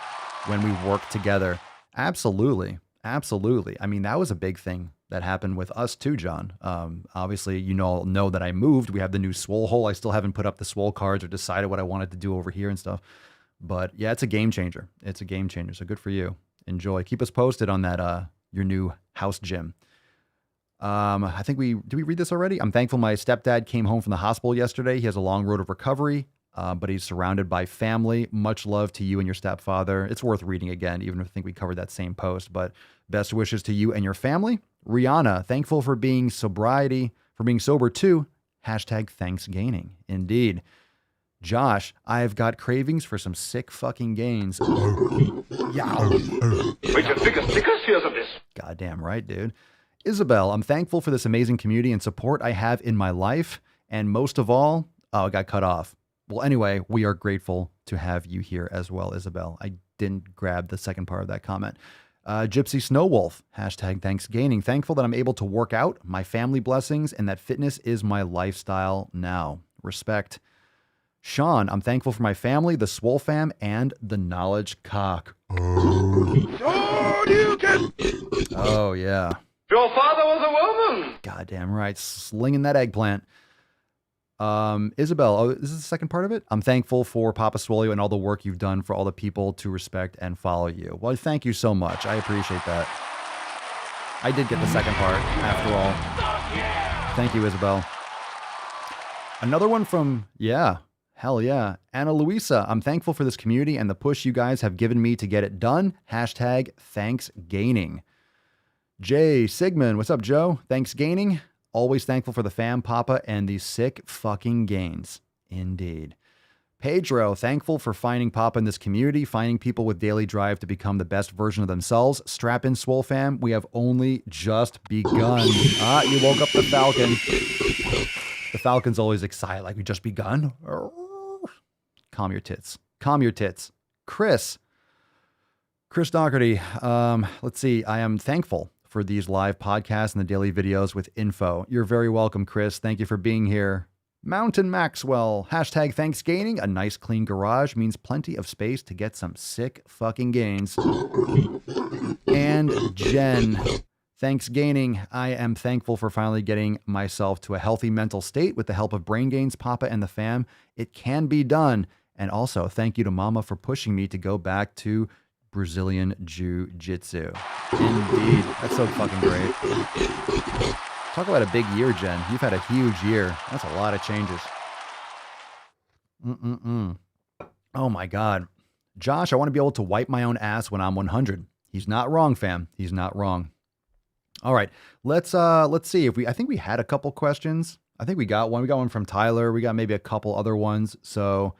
when we work together. Absolutely. Absolutely. I mean, that was a big thing that happened with us too, John. Obviously, you know that I moved. We have the new Swole hole. I still haven't put up the Swole cards or decided what I wanted to do over here and stuff. But yeah, it's a game changer. It's a game changer. So good for you. Enjoy. Keep us posted on that, your new house gym. I think did we read this already? I'm thankful my stepdad came home from the hospital yesterday. He has a long road of recovery, but he's surrounded by family. Much love to you and your stepfather. It's worth reading again, even if I think we covered that same post, but best wishes to you and your family. Rihanna, thankful for being sober too. #ThanksGAINING. Indeed. Josh, I've got cravings for some sick fucking gains. Yeah. Goddamn right, dude. Isabel, I'm thankful for this amazing community and support I have in my life. And most of all, it got cut off. Well, anyway, we are grateful to have you here as well, Isabel. I didn't grab the second part of that comment. Gypsy Snowwolf, #ThanksGAINING. Thankful that I'm able to work out, my family blessings, and that fitness is my lifestyle now. Respect. Sean, I'm thankful for my family, the SwoleFam, and the knowledge cock. Oh, yeah. Your father was a woman. Goddamn right. Slinging that eggplant. Isabel, is this the second part of it? I'm thankful for Papa Swolio and all the work you've done for all the people to respect and follow you. Well, thank you so much. I appreciate that. I did get the second part, after all. Thank you, Isabel. Another one from, hell yeah. Ana Luisa, I'm thankful for this community and the push you guys have given me to get it done. #ThanksGAINING. Jay Sigmund, what's up, Joe? ThanksGAINING. Always thankful for the fam, Papa, and these sick fucking gains. Indeed. Pedro, thankful for finding Papa in this community, finding people with daily drive to become the best version of themselves. Strap in, SwoleFam. We have only just begun. You woke up the Falcon. The Falcon's always excited, like we just begun. Calm your tits. Calm your tits. Chris Doherty, let's see. I am thankful for these live podcasts and the daily videos with info. You're very welcome, Chris. Thank you for being here. Mountain Maxwell, #ThanksGAINING. A nice clean garage means plenty of space to get some sick fucking gains. And Jen, ThanksGAINING. I am thankful for finally getting myself to a healthy mental state with the help of Brain Gains, Papa, and the fam. It can be done. And also, thank you to Mama for pushing me to go back to Brazilian Jiu-Jitsu. Indeed. That's so fucking great. Talk about a big year, Jen. You've had a huge year. That's a lot of changes. Oh my God. Josh, I want to be able to wipe my own ass when I'm 100. He's not wrong, fam. He's not wrong. All right. Let's see if I think we had a couple questions. I think we got one. We got one from Tyler. We got maybe a couple other ones. So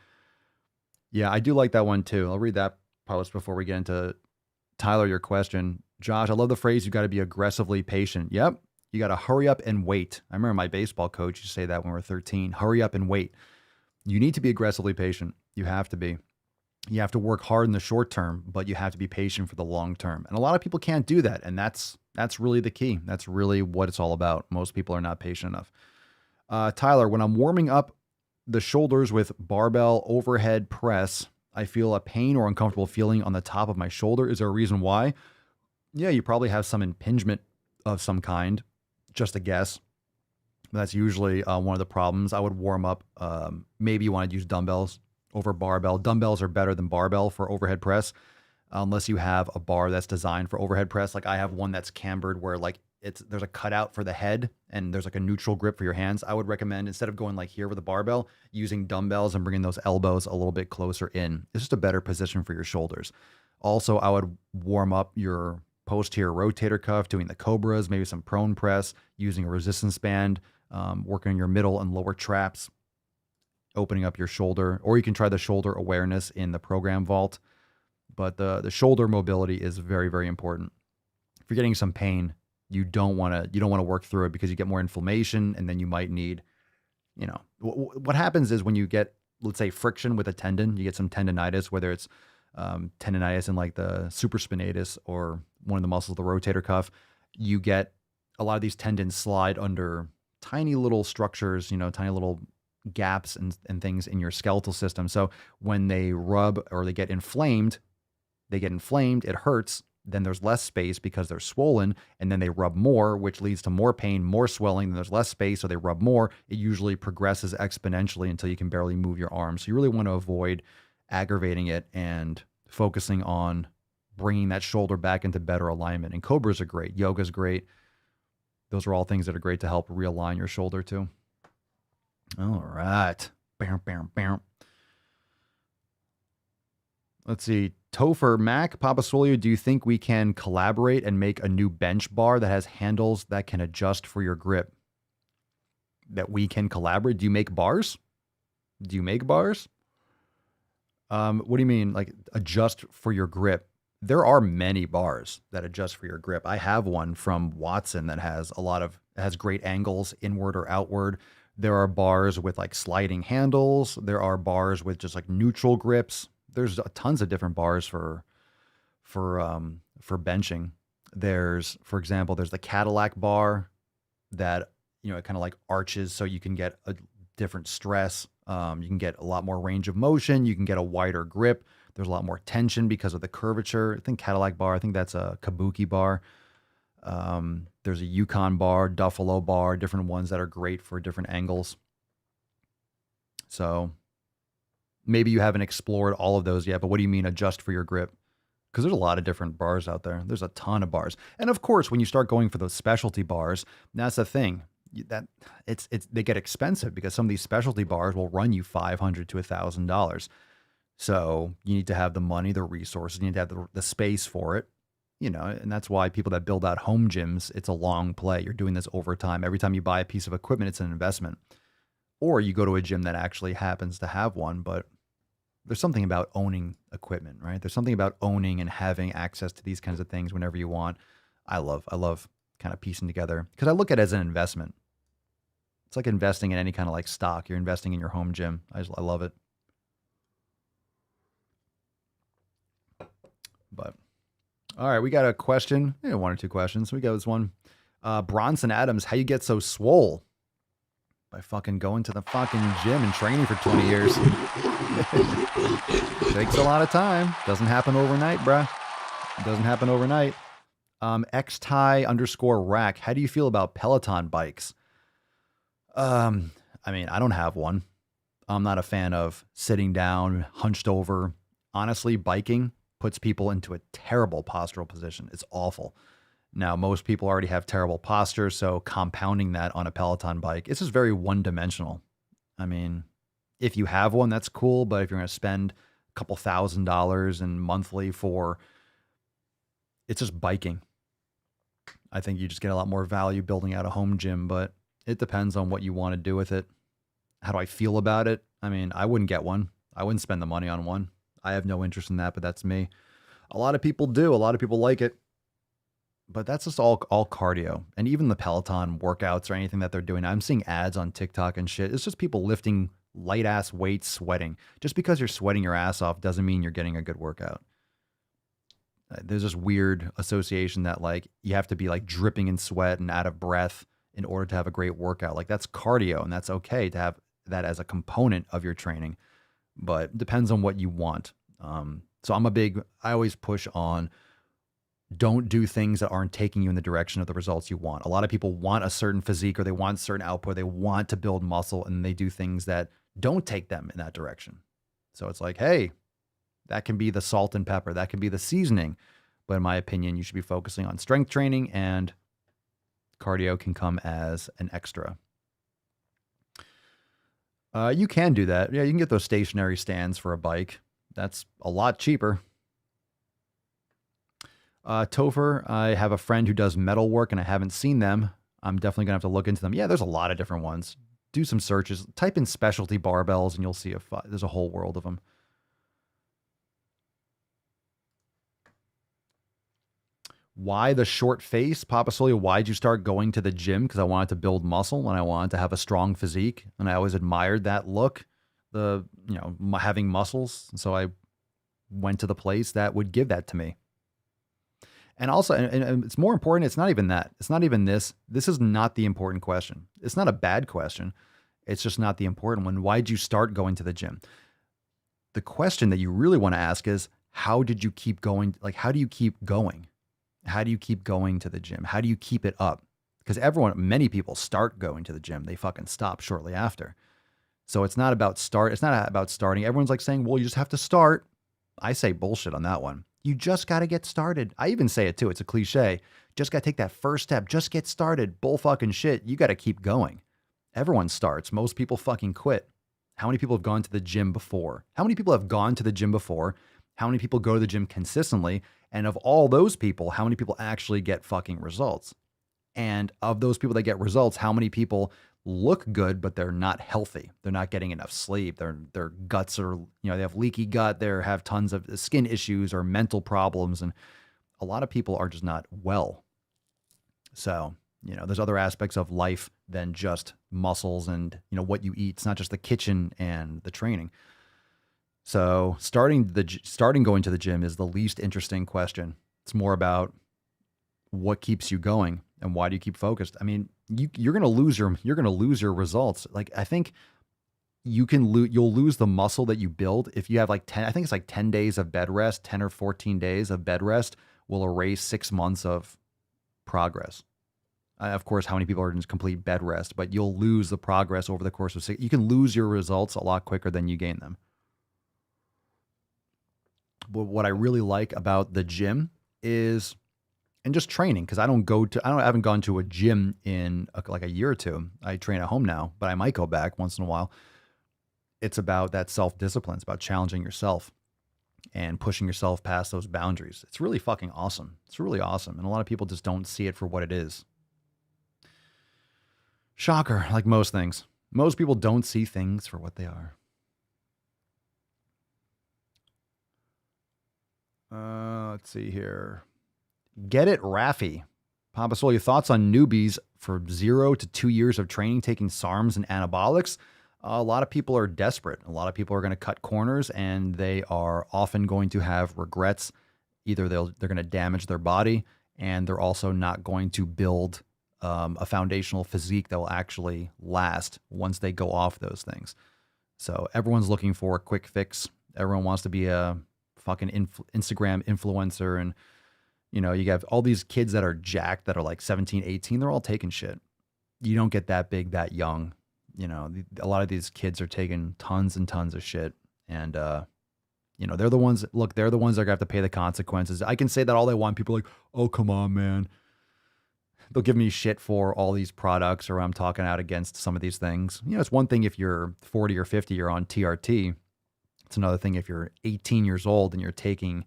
yeah, I do like that one too. I'll read that post before we get into Tyler, your question. Josh, I love the phrase, you got to be aggressively patient. Yep. You got to hurry up and wait. I remember my baseball coach used to say that when we were 13, hurry up and wait. You need to be aggressively patient. You have to be. You have to work hard in the short term, but you have to be patient for the long term. And a lot of people can't do that. And that's really the key. That's really what it's all about. Most people are not patient enough. Tyler, when I'm warming up the shoulders with barbell overhead press, I feel a pain or uncomfortable feeling on the top of my shoulder. Is there a reason why? Yeah, you probably have some impingement of some kind. Just a guess. That's usually one of the problems. I would warm up. Maybe you want to use dumbbells over barbell. Dumbbells are better than barbell for overhead press, unless you have a bar that's designed for overhead press. Like I have one that's cambered where like there's a cutout for the head and there's like a neutral grip for your hands. I would recommend, instead of going like here with a barbell, using dumbbells and bringing those elbows a little bit closer in. It's just a better position for your shoulders. Also, I would warm up your posterior rotator cuff, doing the cobras, maybe some prone press, using a resistance band, working on your middle and lower traps, opening up your shoulder, or you can try the shoulder awareness in the program vault. But the shoulder mobility is very, very important. If you're getting some pain, you don't want to work through it because you get more inflammation, and then you might need, what happens is when you get, let's say, friction with a tendon, you get some tendonitis, whether it's tendonitis in like the supraspinatus or one of the muscles of the rotator cuff. You get a lot of these tendons slide under tiny little structures, tiny little gaps and things in your skeletal system. So when they rub or they get inflamed, it hurts. Then there's less space because they're swollen, and then they rub more, which leads to more pain, more swelling. Then there's less space, so they rub more. It usually progresses exponentially until you can barely move your arms. So you really want to avoid aggravating it and focusing on bringing that shoulder back into better alignment. And cobras are great. Yoga's great. Those are all things that are great to help realign your shoulder too. All right. Bam, bam, bam. Let's see. Topher Mac, Papa Swole, do you think we can collaborate and make a new bench bar that has handles that can adjust for your grip? That we can collaborate? Do you make bars? What do you mean, like adjust for your grip? There are many bars that adjust for your grip. I have one from Watson that has has great angles, inward or outward. There are bars with like sliding handles. There are bars with just like neutral grips. There's tons of different bars for benching. There's, for example, there's the Cadillac bar that, it kind of like arches so you can get a different stress. You can get a lot more range of motion. You can get a wider grip. There's a lot more tension because of the curvature. I think Cadillac bar, I think that's a Kabuki bar. There's a Yukon bar, Duffalo bar, different ones that are great for different angles. So maybe you haven't explored all of those yet, but what do you mean adjust for your grip? Because there's a lot of different bars out there. There's a ton of bars. And of course, when you start going for those specialty bars, that's the thing. They get expensive because some of these specialty bars will run you $500 to $1,000. So you need to have the money, the resources, you need to have the space for it, and that's why people that build out home gyms, it's a long play. You're doing this over time. Every time you buy a piece of equipment, it's an investment. Or you go to a gym that actually happens to have one, but there's something about owning equipment, right? There's something about owning and having access to these kinds of things whenever you want. I love kind of piecing together because I look at it as an investment. It's like investing in any kind of like stock. You're investing in your home gym. I love it. But all right, we got a question. One or two questions. We got this one. Bronson Adams, how you get so swole? By fucking going to the fucking gym and training for 20 years. Takes a lot of time. Doesn't happen overnight, bruh. Doesn't happen overnight. XTie_rack. How do you feel about Peloton bikes? I mean, I don't have one. I'm not a fan of sitting down, hunched over. Honestly, biking puts people into a terrible postural position. It's awful. Now, most people already have terrible posture, so compounding that on a Peloton bike, it's just very one-dimensional. I mean, if you have one, that's cool, but if you're going to spend a couple $1,000s and monthly for, it's just biking. I think you just get a lot more value building out a home gym, but it depends on what you want to do with it. How do I feel about it? I mean, I wouldn't get one. I wouldn't spend the money on one. I have no interest in that, but that's me. A lot of people do. A lot of people like it. But that's just all cardio. And even the Peloton workouts or anything that they're doing, I'm seeing ads on TikTok and shit. It's just people lifting light ass weights, sweating. Just because you're sweating your ass off doesn't mean you're getting a good workout. There's this weird association that like you have to be like dripping in sweat and out of breath in order to have a great workout. Like that's cardio, and that's okay to have that as a component of your training, but it depends on what you want. So I always push on don't do things that aren't taking you in the direction of the results you want. A lot of people want a certain physique or they want certain output. They want to build muscle and they do things that don't take them in that direction. So it's like, hey, that can be the salt and pepper. That can be the seasoning. But in my opinion, you should be focusing on strength training, and cardio can come as an extra. You can do that. Yeah, you can get those stationary stands for a bike. That's a lot cheaper. Topher, I have a friend who does metal work and I haven't seen them. I'm definitely going to have to look into them. Yeah, there's a lot of different ones. Do some searches. Type in specialty barbells and you'll see there's a whole world of them. Why the short face? Papa Solia, why'd you start going to the gym? Because I wanted to build muscle and I wanted to have a strong physique. And I always admired that look, having muscles. So I went to the place that would give that to me. And also, and it's more important, it's not even that. It's not even this. This is not the important question. It's not a bad question. It's just not the important one. Why'd you start going to the gym? The question that you really want to ask is, how did you keep going? Like, how do you keep going? How do you keep going to the gym? How do you keep it up? Because many people start going to the gym. They fucking stop shortly after. So it's not about starting. Everyone's like saying, well, you just have to start. I say bullshit on that one. You just got to get started. I even say it too. It's a cliche. Just got to take that first step. Just get started. Bull fucking shit. You got to keep going. Everyone starts. Most people fucking quit. How many people have gone to the gym before? How many people have gone to the gym before? How many people go to the gym consistently? And of all those people, how many people actually get fucking results? And of those people that get results, how many people look good, but they're not healthy? They're not getting enough sleep. Their guts are, they have leaky gut. They have tons of skin issues or mental problems. And a lot of people are just not well. So, there's other aspects of life than just muscles and, what you eat. It's not just the kitchen and the training. So starting going to the gym is the least interesting question. It's more about what keeps you going and why do you keep focused? I mean, you're going to lose your results. Like, I think you'll lose the muscle that you build if you have like 10 days of bed rest, 10 or 14 days of bed rest will erase 6 months of progress. Of course, how many people are in complete bed rest, but you'll lose the progress over the course of 6. You can lose your results a lot quicker than you gain them. But what I really like about the gym is, and just training, because I haven't gone to a gym in like a year or two. I train at home now, but I might go back once in a while. It's about that self-discipline. It's about challenging yourself and pushing yourself past those boundaries. It's really fucking awesome. It's really awesome. And a lot of people just don't see it for what it is. Shocker, like most things. Most people don't see things for what they are. Let's see here. Get it, Raffy. Papa Soul, your thoughts on newbies for 0 to 2 years of training, taking SARMs and anabolics? A lot of people are desperate. A lot of people are going to cut corners, and they are often going to have regrets. Either they're going to damage their body, and they're also not going to build a foundational physique that will actually last once they go off those things. So everyone's looking for a quick fix. Everyone wants to be a fucking Instagram influencer, and you have all these kids that are jacked that are like 17, 18. They're all taking shit. You don't get that big that young. A lot of these kids are taking tons and tons of shit, and they're the ones that are gonna have to pay the consequences. I can say that all they want. People are like, oh, come on, man. They'll give me shit for all these products, or I'm talking out against some of these things. It's one thing if you're 40 or 50, you're on TRT. It's another thing if you're 18 years old and you're taking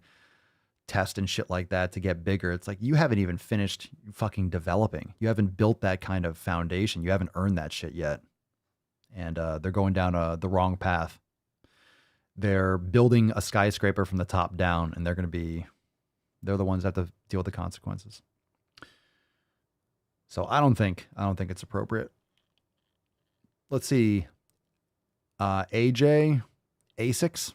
tests and shit like that to get bigger. It's like, you haven't even finished fucking developing. You haven't built that kind of foundation. You haven't earned that shit yet. And they're going down the wrong path. They're building a skyscraper from the top down, and they're the ones that have to deal with the consequences. So I don't think it's appropriate. Let's see. AJ, A6.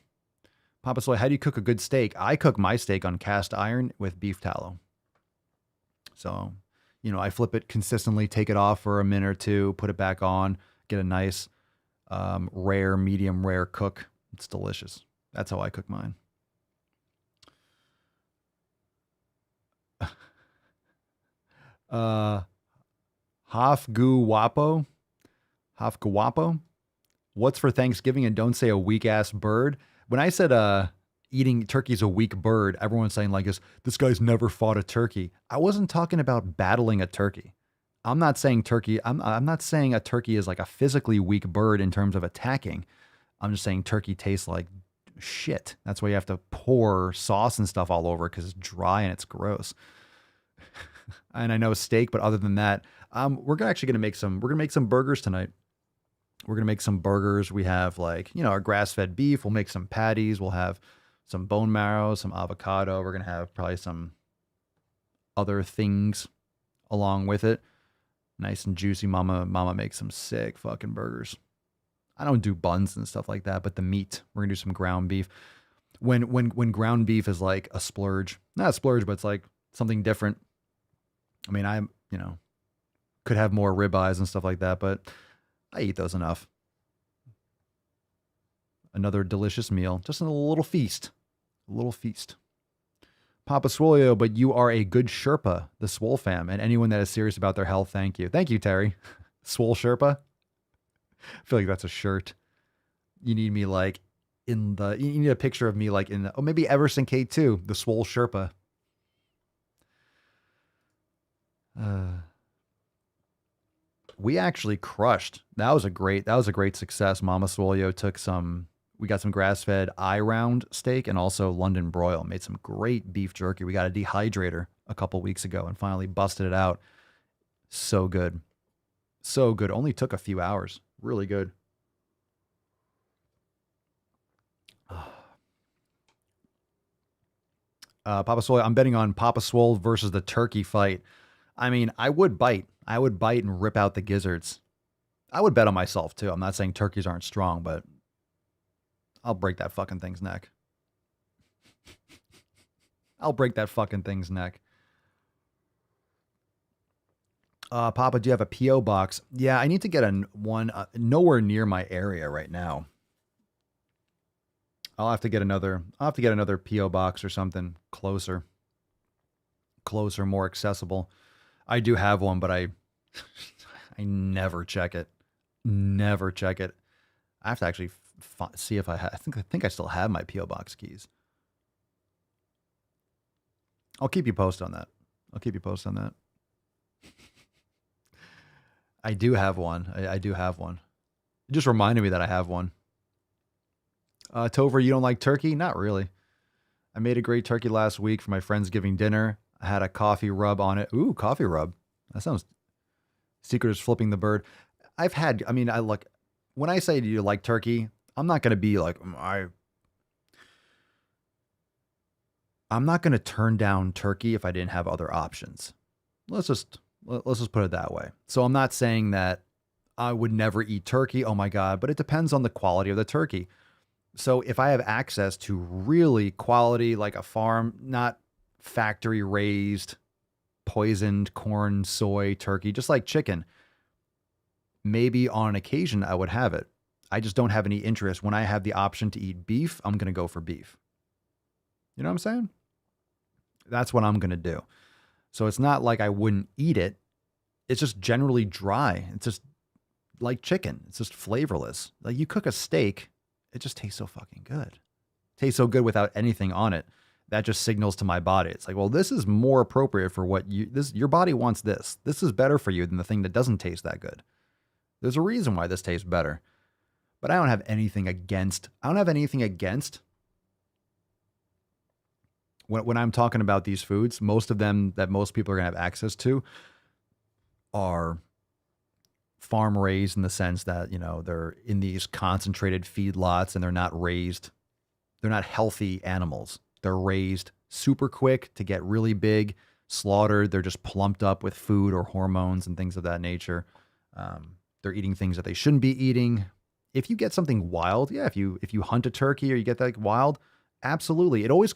Papa Soy, how do you cook a good steak? I cook my steak on cast iron with beef tallow. So, I flip it consistently, take it off for a minute or two, put it back on, get a nice medium rare cook. It's delicious. That's how I cook mine. Hafguwapo. What's for Thanksgiving, and don't say a weak ass bird? When I said eating turkey's a weak bird, everyone's saying like this guy's never fought a turkey. I wasn't talking about battling a turkey. I'm not saying I'm not saying a turkey is like a physically weak bird in terms of attacking. I'm just saying turkey tastes like shit. That's why you have to pour sauce and stuff all over because it's dry and it's gross. And I know steak, but other than that, we're actually gonna make some burgers tonight. We're gonna make some burgers. We have our grass-fed beef. We'll make some patties. We'll have some bone marrow, some avocado. We're gonna have probably some other things along with it. Nice and juicy. Mama makes some sick fucking burgers. I don't do buns and stuff like that, but the meat, we're gonna do some ground beef. When ground beef is like a splurge, not a splurge, but it's like something different. I mean, could have more ribeyes and stuff like that, but I eat those enough. Another delicious meal, just a little feast. A little feast. Papa Swoleo, but you are a good Sherpa, the SwoleFam, and anyone that is serious about their health, thank you. Thank you, Terry. Swole Sherpa? I feel like that's a shirt. You need me you need a picture of me maybe Everson K2, the Swole Sherpa. We actually crushed. That was a great success. Mama Swoleo we got some grass-fed eye-round steak and also London broil. Made some great beef jerky. We got a dehydrator a couple weeks ago and finally busted it out. So good. So good. Only took a few hours. Really good. Papa Swole, I'm betting on Papa Swole versus the turkey fight. I mean, I would bite and rip out the gizzards. I would bet on myself too. I'm not saying turkeys aren't strong, but I'll break that fucking thing's neck. I'll break that fucking thing's neck. Papa, do you have a P.O. box? Yeah, I need to get one nowhere near my area right now. I'll have to get another P.O. box or something closer, more accessible. I do have one, but I never check it. Never check it. I have to actually see if I think I still have my P.O. box keys. I'll keep you posted on that. I do have one. I do have one. It just reminded me that I have one. Tover, you don't like turkey? Not really. I made a great turkey last week for my Friendsgiving dinner. I had a coffee rub on it. Ooh, coffee rub. That sounds... Secret is flipping the bird. When I say do you like turkey, I'm not going to be like, I'm not going to turn down turkey if I didn't have other options. Let's just put it that way. So I'm not saying that I would never eat turkey. Oh my God. But it depends on the quality of the turkey. So if I have access to really quality, like a farm, not factory raised, poisoned corn, soy, turkey, just like chicken, maybe on occasion I would have it. I just don't have any interest. When I have the option to eat beef, I'm going to go for beef. You know what I'm saying? That's what I'm going to do. So it's not like I wouldn't eat it. It's just generally dry. It's just like chicken. It's just flavorless. Like you cook a steak, it just tastes so fucking good. It tastes so good without anything on it. That just signals to my body. It's like, well, this is more appropriate for what your body wants this. This is better for you than the thing that doesn't taste that good. There's a reason why this tastes better. But I don't have anything against when I'm talking about these foods, most of them that most people are going to have access to are farm raised in the sense that, they're in these concentrated feedlots and they're not raised. They're not healthy animals. They're raised super quick to get really big, slaughtered. They're just plumped up with food or hormones and things of that nature. They're eating things that they shouldn't be eating. If you get something wild, yeah, if you hunt a turkey or you get that wild, absolutely. It always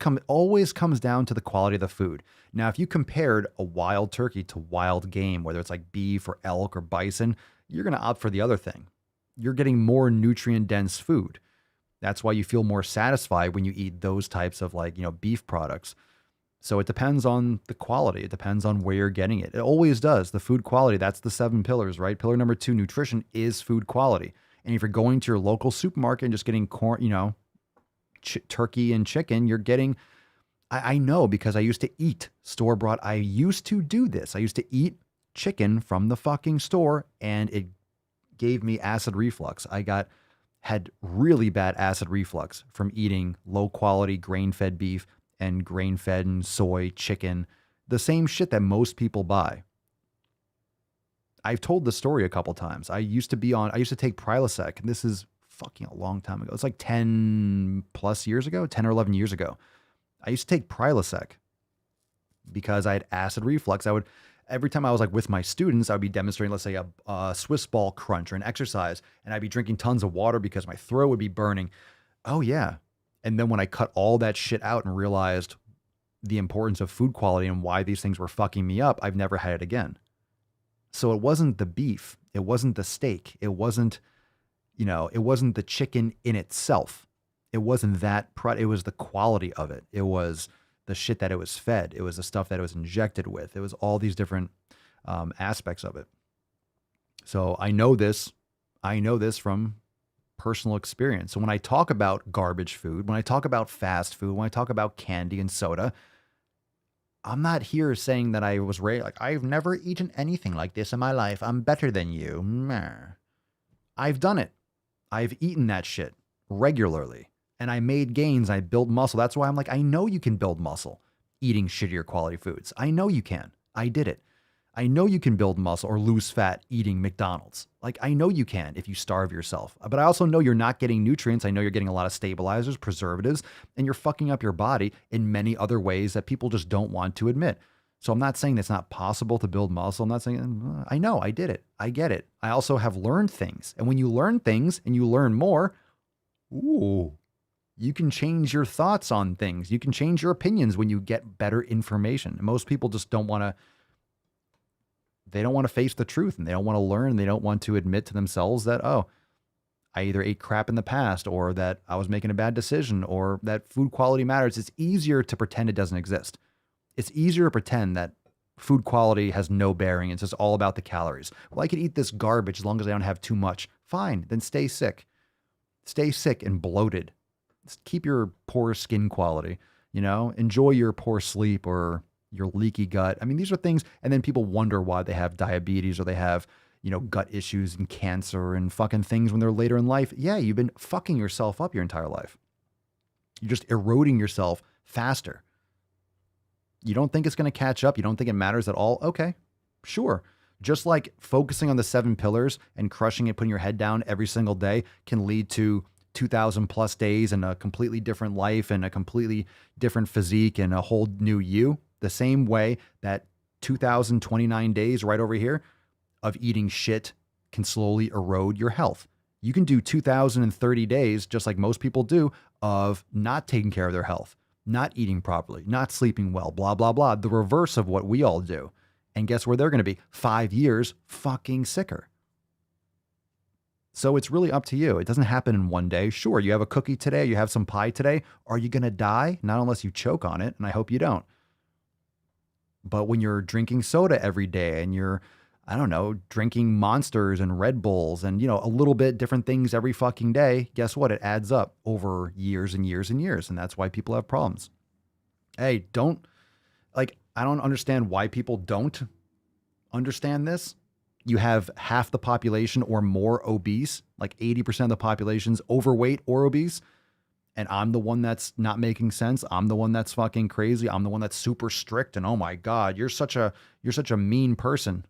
comes down to the quality of the food. Now, if you compared a wild turkey to wild game, whether it's like beef or elk or bison, you're going to opt for the other thing. You're getting more nutrient dense food. That's why you feel more satisfied when you eat those types of beef products. So it depends on the quality. It depends on where you're getting it. It always does. The food quality, that's the 7 pillars, right? Pillar number 2, nutrition, is food quality. And if you're going to your local supermarket and just getting corn, turkey and chicken, you're getting, I know because I used to eat store-bought. I used to do this. I used to eat chicken from the fucking store, and it gave me acid reflux. Had really bad acid reflux from eating low-quality grain-fed beef and grain-fed and soy chicken, the same shit that most people buy. I've told the story a couple times. I used to take Prilosec, and this is fucking a long time ago. It's like 10 plus years ago, 10 or 11 years ago. I used to take Prilosec because I had acid reflux. Every time I was like with my students, I would be demonstrating, let's say a Swiss ball crunch or an exercise, and I'd be drinking tons of water because my throat would be burning. Oh yeah. And then when I cut all that shit out and realized the importance of food quality and why these things were fucking me up, I've never had it again. So it wasn't the beef. It wasn't the steak. It wasn't the chicken in itself. It wasn't that. It was the quality of it. It was the shit that it was fed. It was the stuff that it was injected with. It was all these different aspects of it. So I know this from personal experience. So when I talk about garbage food, when I talk about fast food, when I talk about candy and soda, I'm not here saying that I was raised like I've never eaten anything like this in my life. I'm better than you. Meh. I've done it. I've eaten that shit regularly, and I made gains. I built muscle. That's why I'm like, I know you can build muscle eating shittier quality foods. I know you can. I did it. I know you can build muscle or lose fat eating McDonald's. Like, I know you can if you starve yourself. But I also know you're not getting nutrients. I know you're getting a lot of stabilizers, preservatives, and you're fucking up your body in many other ways that people just don't want to admit. So I'm not saying it's not possible to build muscle. I'm not saying, I know, I did it. I get it. I also have learned things. And when you learn things and you learn more, you can change your thoughts on things. You can change your opinions when you get better information. Most people just don't want to face the truth, and they don't want to learn. They don't want to admit to themselves that, oh, I either ate crap in the past, or that I was making a bad decision, or that food quality matters. It's easier to pretend it doesn't exist. It's easier to pretend that food quality has no bearing. It's just all about the calories. Well, I could eat this garbage as long as I don't have too much. Fine, then stay sick. Stay sick and bloated. Just keep your poor skin quality, enjoy your poor sleep or your leaky gut. I mean, these are things, and then people wonder why they have diabetes or they have, gut issues and cancer and fucking things when they're later in life. Yeah, you've been fucking yourself up your entire life. You're just eroding yourself faster. You don't think it's going to catch up? You don't think it matters at all? Okay, sure. Just like focusing on the 7 pillars and crushing it, putting your head down every single day can lead to 2,000 plus days and a completely different life and a completely different physique and a whole new you. The same way that 2,029 days right over here of eating shit can slowly erode your health. You can do 2,030 days, just like most people do, of not taking care of their health, not eating properly, not sleeping well, blah, blah, blah. The reverse of what we all do. And guess where they're going to be? 5 years fucking sicker. So it's really up to you. It doesn't happen in one day. Sure, you have a cookie today, you have some pie today. Are you going to die? Not unless you choke on it, and I hope you don't. But when you're drinking soda every day and you're, drinking Monsters and Red Bulls and, a little bit different things every fucking day, guess what? It adds up over years and years and years. And that's why people have problems. Hey, I don't understand why people don't understand this. You have half the population or more obese, like 80% of the population's overweight or obese. And I'm the one that's not making sense. I'm the one that's fucking crazy. I'm the one that's super strict. And oh my God, you're such a mean person.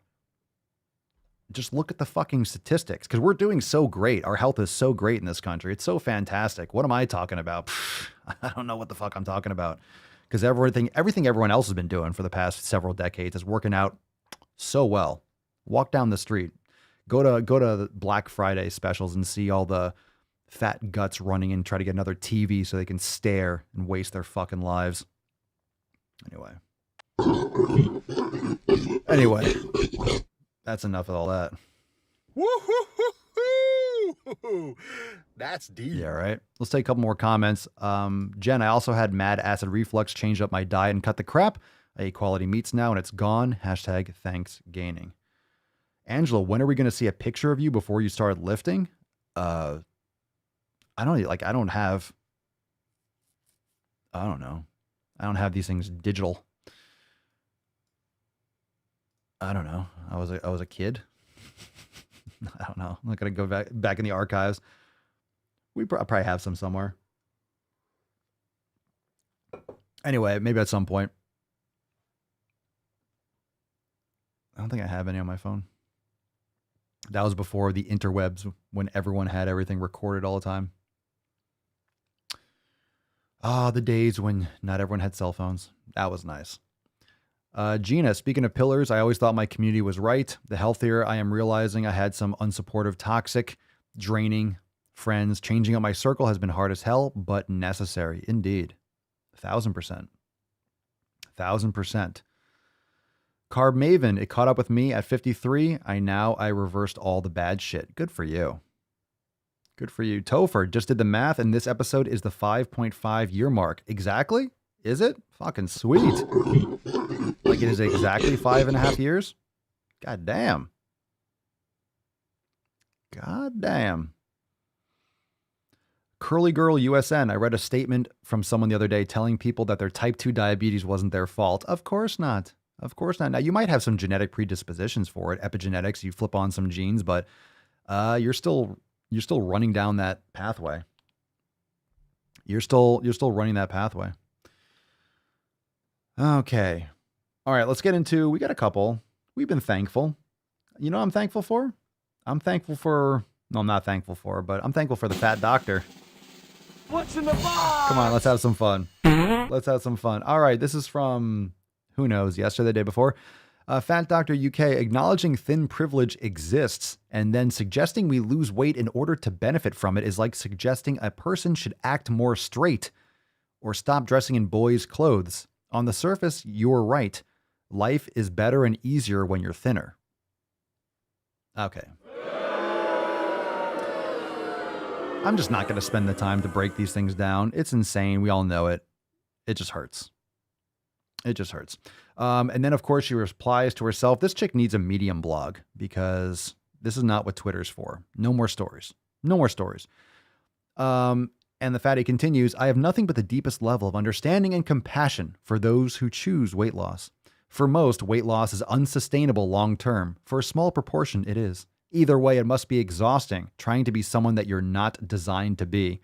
Just look at the fucking statistics, because we're doing so great. Our health is so great in this country. It's so fantastic. What am I talking about? I don't know what the fuck I'm talking about, because everything everyone else has been doing for the past several decades is working out so well. Walk down the street, go to Black Friday specials and see all the fat guts running and try to get another TV so they can stare and waste their fucking lives. Anyway, that's enough of all that. Woo-hoo-hoo-hoo! That's deep. Yeah, right. Let's take a couple more comments. Jen, I also had mad acid reflux, changed up my diet and cut the crap. I eat quality meats now and it's gone. Hashtag ThanksGAINING. Angela, when are we going to see a picture of you before you start lifting? I don't know. I don't have these things digital. I don't know. I was a kid. I don't know. I'm not going to go back in the archives. We probably have some somewhere. Anyway, maybe at some point. I don't think I have any on my phone. That was before the interwebs, when everyone had everything recorded all the time. Ah, the days when not everyone had cell phones. That was nice. Gina, speaking of pillars, I always thought my community was right. The healthier I am realizing I had some unsupportive, toxic, draining friends. Changing up my circle has been hard as hell, but necessary. Indeed. 1,000%. 1,000%. Carb Maven, it caught up with me at 53. I reversed all the bad shit. Good for you. Good for you. Topher, just did the math, and this episode is the 5.5 year mark. Exactly? Is it? Fucking sweet. Like it is exactly 5.5 years? God damn. God damn. Curly Girl USN, I read a statement from someone the other day telling people that their type 2 diabetes wasn't their fault. Of course not. Of course not. Now, you might have some genetic predispositions for it, epigenetics, you flip on some genes, but you're still running down that pathway. You're still running that pathway. Okay. All right, let's get into, we got a couple. We've been thankful. You know what I'm thankful for? I'm thankful for, no, I'm not thankful for, but I'm thankful for the fat doctor. What's in the box? Come on, let's have some fun. Let's have some fun. All right, this is from, who knows, yesterday, the day before. Fat Doctor UK, acknowledging thin privilege exists and then suggesting we lose weight in order to benefit from it is like suggesting a person should act more straight or stop dressing in boys' clothes. On the surface, you're right. Life is better and easier when you're thinner. Okay. I'm just not going to spend the time to break these things down. It's insane. We all know it. It just hurts. It just hurts. And then, of course, she replies to herself, this chick needs a Medium blog because this is not what Twitter's for. No more stories. No more stories. And the fatty continues, I have nothing but the deepest level of understanding and compassion for those who choose weight loss. For most, weight loss is unsustainable long term. For a small proportion, it is. Either way, it must be exhausting, trying to be someone that you're not designed to be.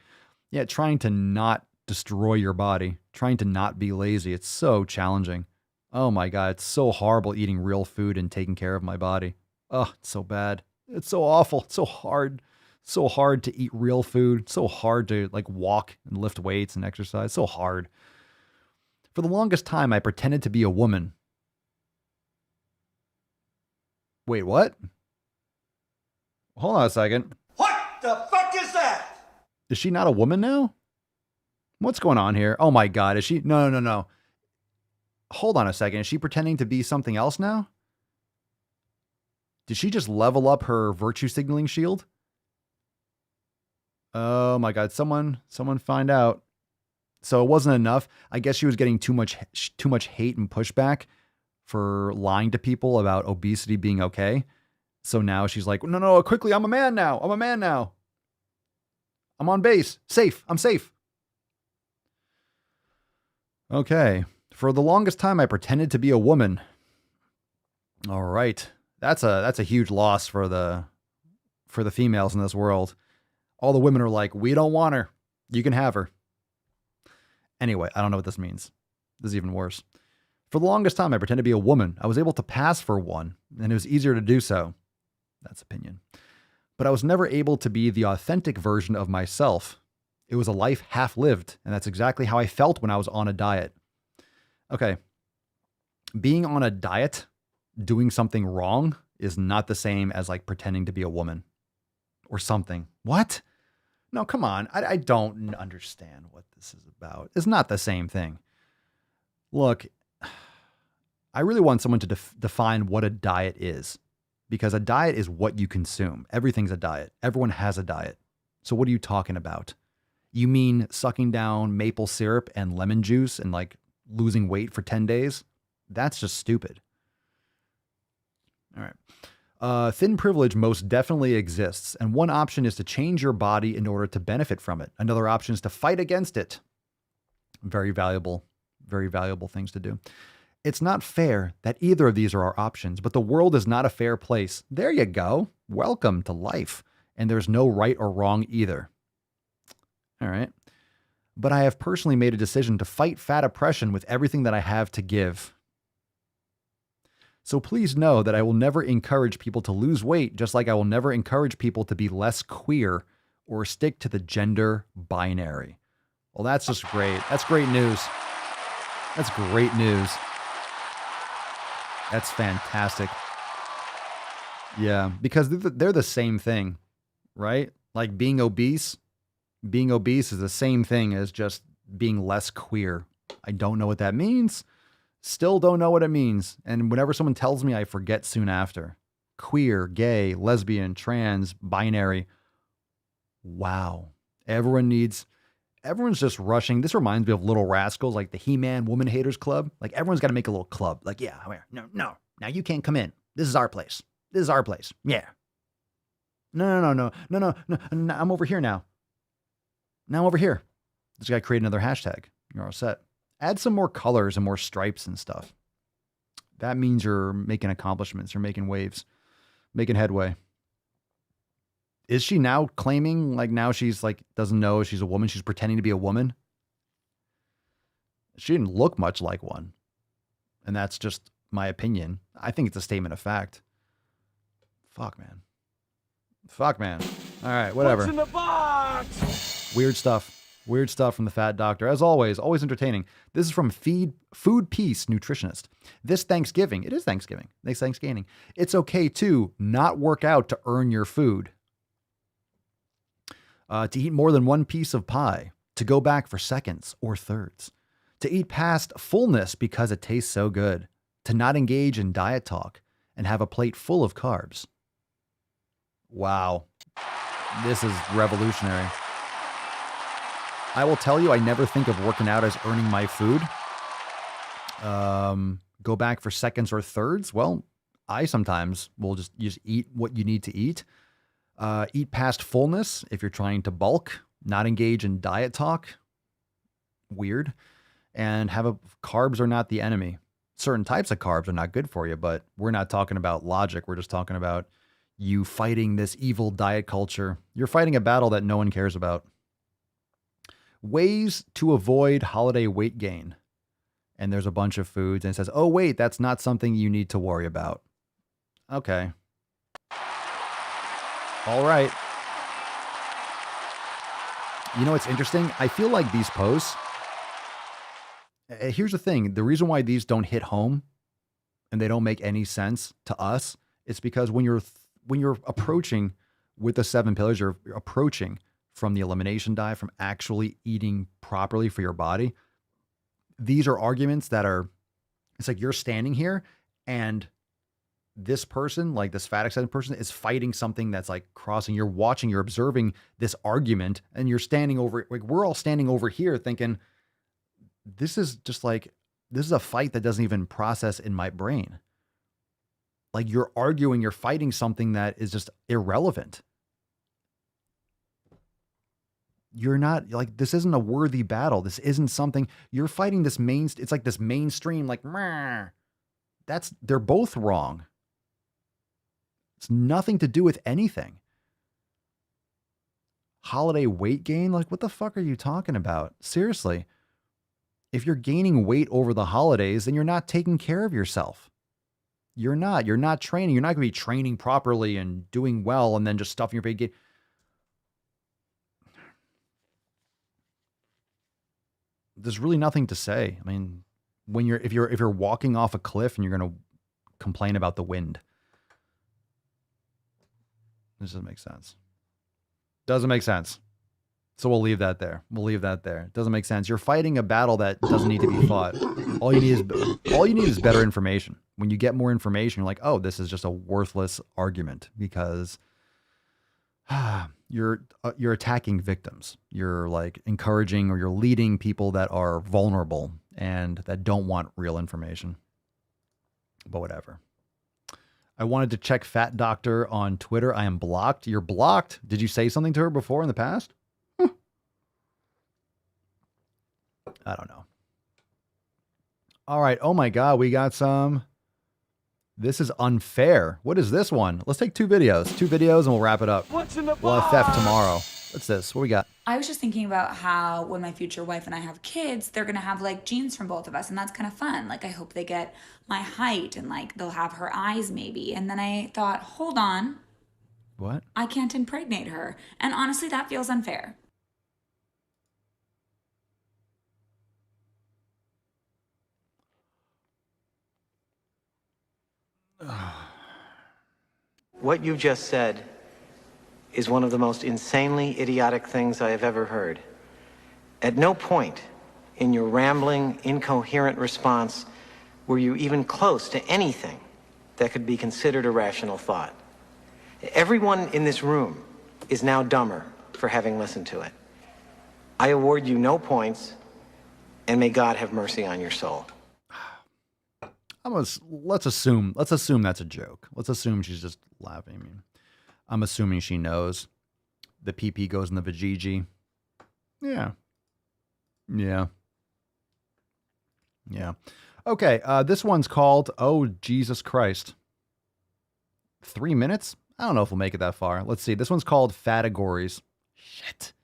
Yet trying to not destroy your body, trying to not be lazy. It's so challenging. Oh my God, it's so horrible eating real food and taking care of my body. Oh, it's so bad. It's so awful. It's so hard. So hard to eat real food. So hard to like walk and lift weights and exercise. So hard. For the longest time, I pretended to be a woman. Wait, what? Hold on a second. What the fuck is that? Is she not a woman now? What's going on here? Oh my God. Is she? No. Hold on a second. Is she pretending to be something else now? Did she just level up her virtue signaling shield? Oh my God. Someone find out. So it wasn't enough. I guess she was getting too much hate and pushback for lying to people about obesity being okay. So now she's like, no, quickly. I'm a man now. I'm on base. Safe. I'm safe. Okay. For the longest time, I pretended to be a woman. All right. That's a huge loss for the females in this world. All the women are like, we don't want her. You can have her. Anyway, I don't know what this means. This is even worse. For the longest time, I pretended to be a woman. I was able to pass for one, and it was easier to do so. That's opinion. But I was never able to be the authentic version of myself. It was a life half lived, and that's exactly how I felt when I was on a diet. Okay. Being on a diet, doing something wrong, is not the same as like pretending to be a woman or something. What? No, come on. I don't understand what this is about. It's not the same thing. Look, I really want someone to define what a diet is. because a diet is what you consume. Everything's a diet. Everyone has a diet. So what are you talking about? You mean sucking down maple syrup and lemon juice and like losing weight for 10 days? That's just stupid. All right. Thin privilege most definitely exists, and one option is to change your body in order to benefit from it. Another option is to fight against it. Very valuable things to do. It's not fair that either of these are our options, but the world is not a fair place. There you go. Welcome to life. And there's no right or wrong either. All right. But I have personally made a decision to fight fat oppression with everything that I have to give. So please know that I will never encourage people to lose weight, just like I will never encourage people to be less queer or stick to the gender binary. Well, that's just great. That's great news. That's great news. That's fantastic. Yeah, because they're the same thing, right? Like being obese is the same thing as just being less queer. I don't know what that means. Still don't know what it means. And whenever someone tells me, I forget soon after. Queer, gay, lesbian, trans, binary. Wow. Everyone's just rushing. This reminds me of Little Rascals, like the He-Man Woman Haters Club. Like everyone's got to make a little club. Like, yeah, no. Now you can't come in. This is our place. This is our place. Yeah. No. I'm over here now. Now I'm over here. Just got to create another hashtag. You're all set. Add some more colors and more stripes and stuff. That means you're making accomplishments. You're making waves, making headway. Is she now claiming like now she's like doesn't know she's a woman? She's pretending to be a woman. She didn't look much like one. And that's just my opinion. I think it's a statement of fact. Fuck, man. All right, whatever. What's in the box? Weird stuff. Weird stuff from the Fat Doctor. As always entertaining. This is from Food Peace Nutritionist. This Thanksgiving, it is Thanksgiving. Next ThanksGAINING. It's okay to not work out to earn your food. To eat more than one piece of pie. To go back for seconds or thirds. To eat past fullness because it tastes so good. To not engage in diet talk and have a plate full of carbs. Wow. This is revolutionary. I will tell you, I never think of working out as earning my food. Go back for seconds or thirds. Well, I sometimes will just eat what you need to eat. Eat past fullness if you're trying to bulk. Not engage in diet talk. Weird. And carbs are not the enemy. Certain types of carbs are not good for you, but we're not talking about logic. We're just talking about you fighting this evil diet culture. You're fighting a battle that no one cares about. Ways to avoid holiday weight gain. And there's a bunch of foods and it says, oh, wait, that's not something you need to worry about. Okay. All right. You know what's interesting? I feel like these posts, here's the thing. The reason why these don't hit home and they don't make any sense to us is because when you're approaching with the 7 pillars, you're approaching from the elimination diet, from actually eating properly for your body. These are arguments that it's like you're standing here and this person, like this fat accepted person, is fighting something that's like crossing. You're watching, you're observing this argument and you're standing over, like we're all standing over here thinking, this is a fight that doesn't even process in my brain. Like you're arguing, you're fighting something that is just irrelevant. You're not like, this isn't a worthy battle. This isn't something you're fighting it's like this mainstream, like, they're both wrong. It's nothing to do with anything. Holiday weight gain? Like, what the fuck are you talking about? Seriously. If you're gaining weight over the holidays, then you're not taking care of yourself. You're not training. You're not going to be training properly and doing well and then just stuffing your big. There's really nothing to say. I mean, if you're walking off a cliff and you're going to complain about the wind. This doesn't make sense. Doesn't make sense. So we'll leave that there. We'll leave that there. It doesn't make sense. You're fighting a battle that doesn't need to be fought. All you need is better information. When you get more information, you're like, oh, this is just a worthless argument because you're attacking victims. You're like encouraging or you're leading people that are vulnerable and that don't want real information. But whatever. I wanted to check Fat Doctor on Twitter. I am blocked. You're blocked. Did you say something to her before in the past? I don't know. All right. Oh my God. We got some. This is unfair. What is this one? Let's take 2 videos. 2 videos and we'll wrap it up. What's in the We'll have theft tomorrow. What's this? What we got? I was just thinking about how when my future wife and I have kids, they're going to have like genes from both of us. And that's kind of fun. Like, I hope they get my height and like they'll have her eyes maybe. And then I thought, hold on. What? I can't impregnate her. And honestly, that feels unfair. What you just said is one of the most insanely idiotic things I have ever heard. At no point in your rambling, incoherent response were you even close to anything that could be considered a rational thought. Everyone in this room is now dumber for having listened to it. I award you no points, and may God have mercy on your soul. Let's assume that's a joke. Let's assume she's just laughing. I mean, I'm assuming she knows the PP goes in the vajiji. Yeah. Okay, this one's called Oh Jesus Christ. 3 minutes? I don't know if we'll make it that far. Let's see. This one's called Fatagories. Shit.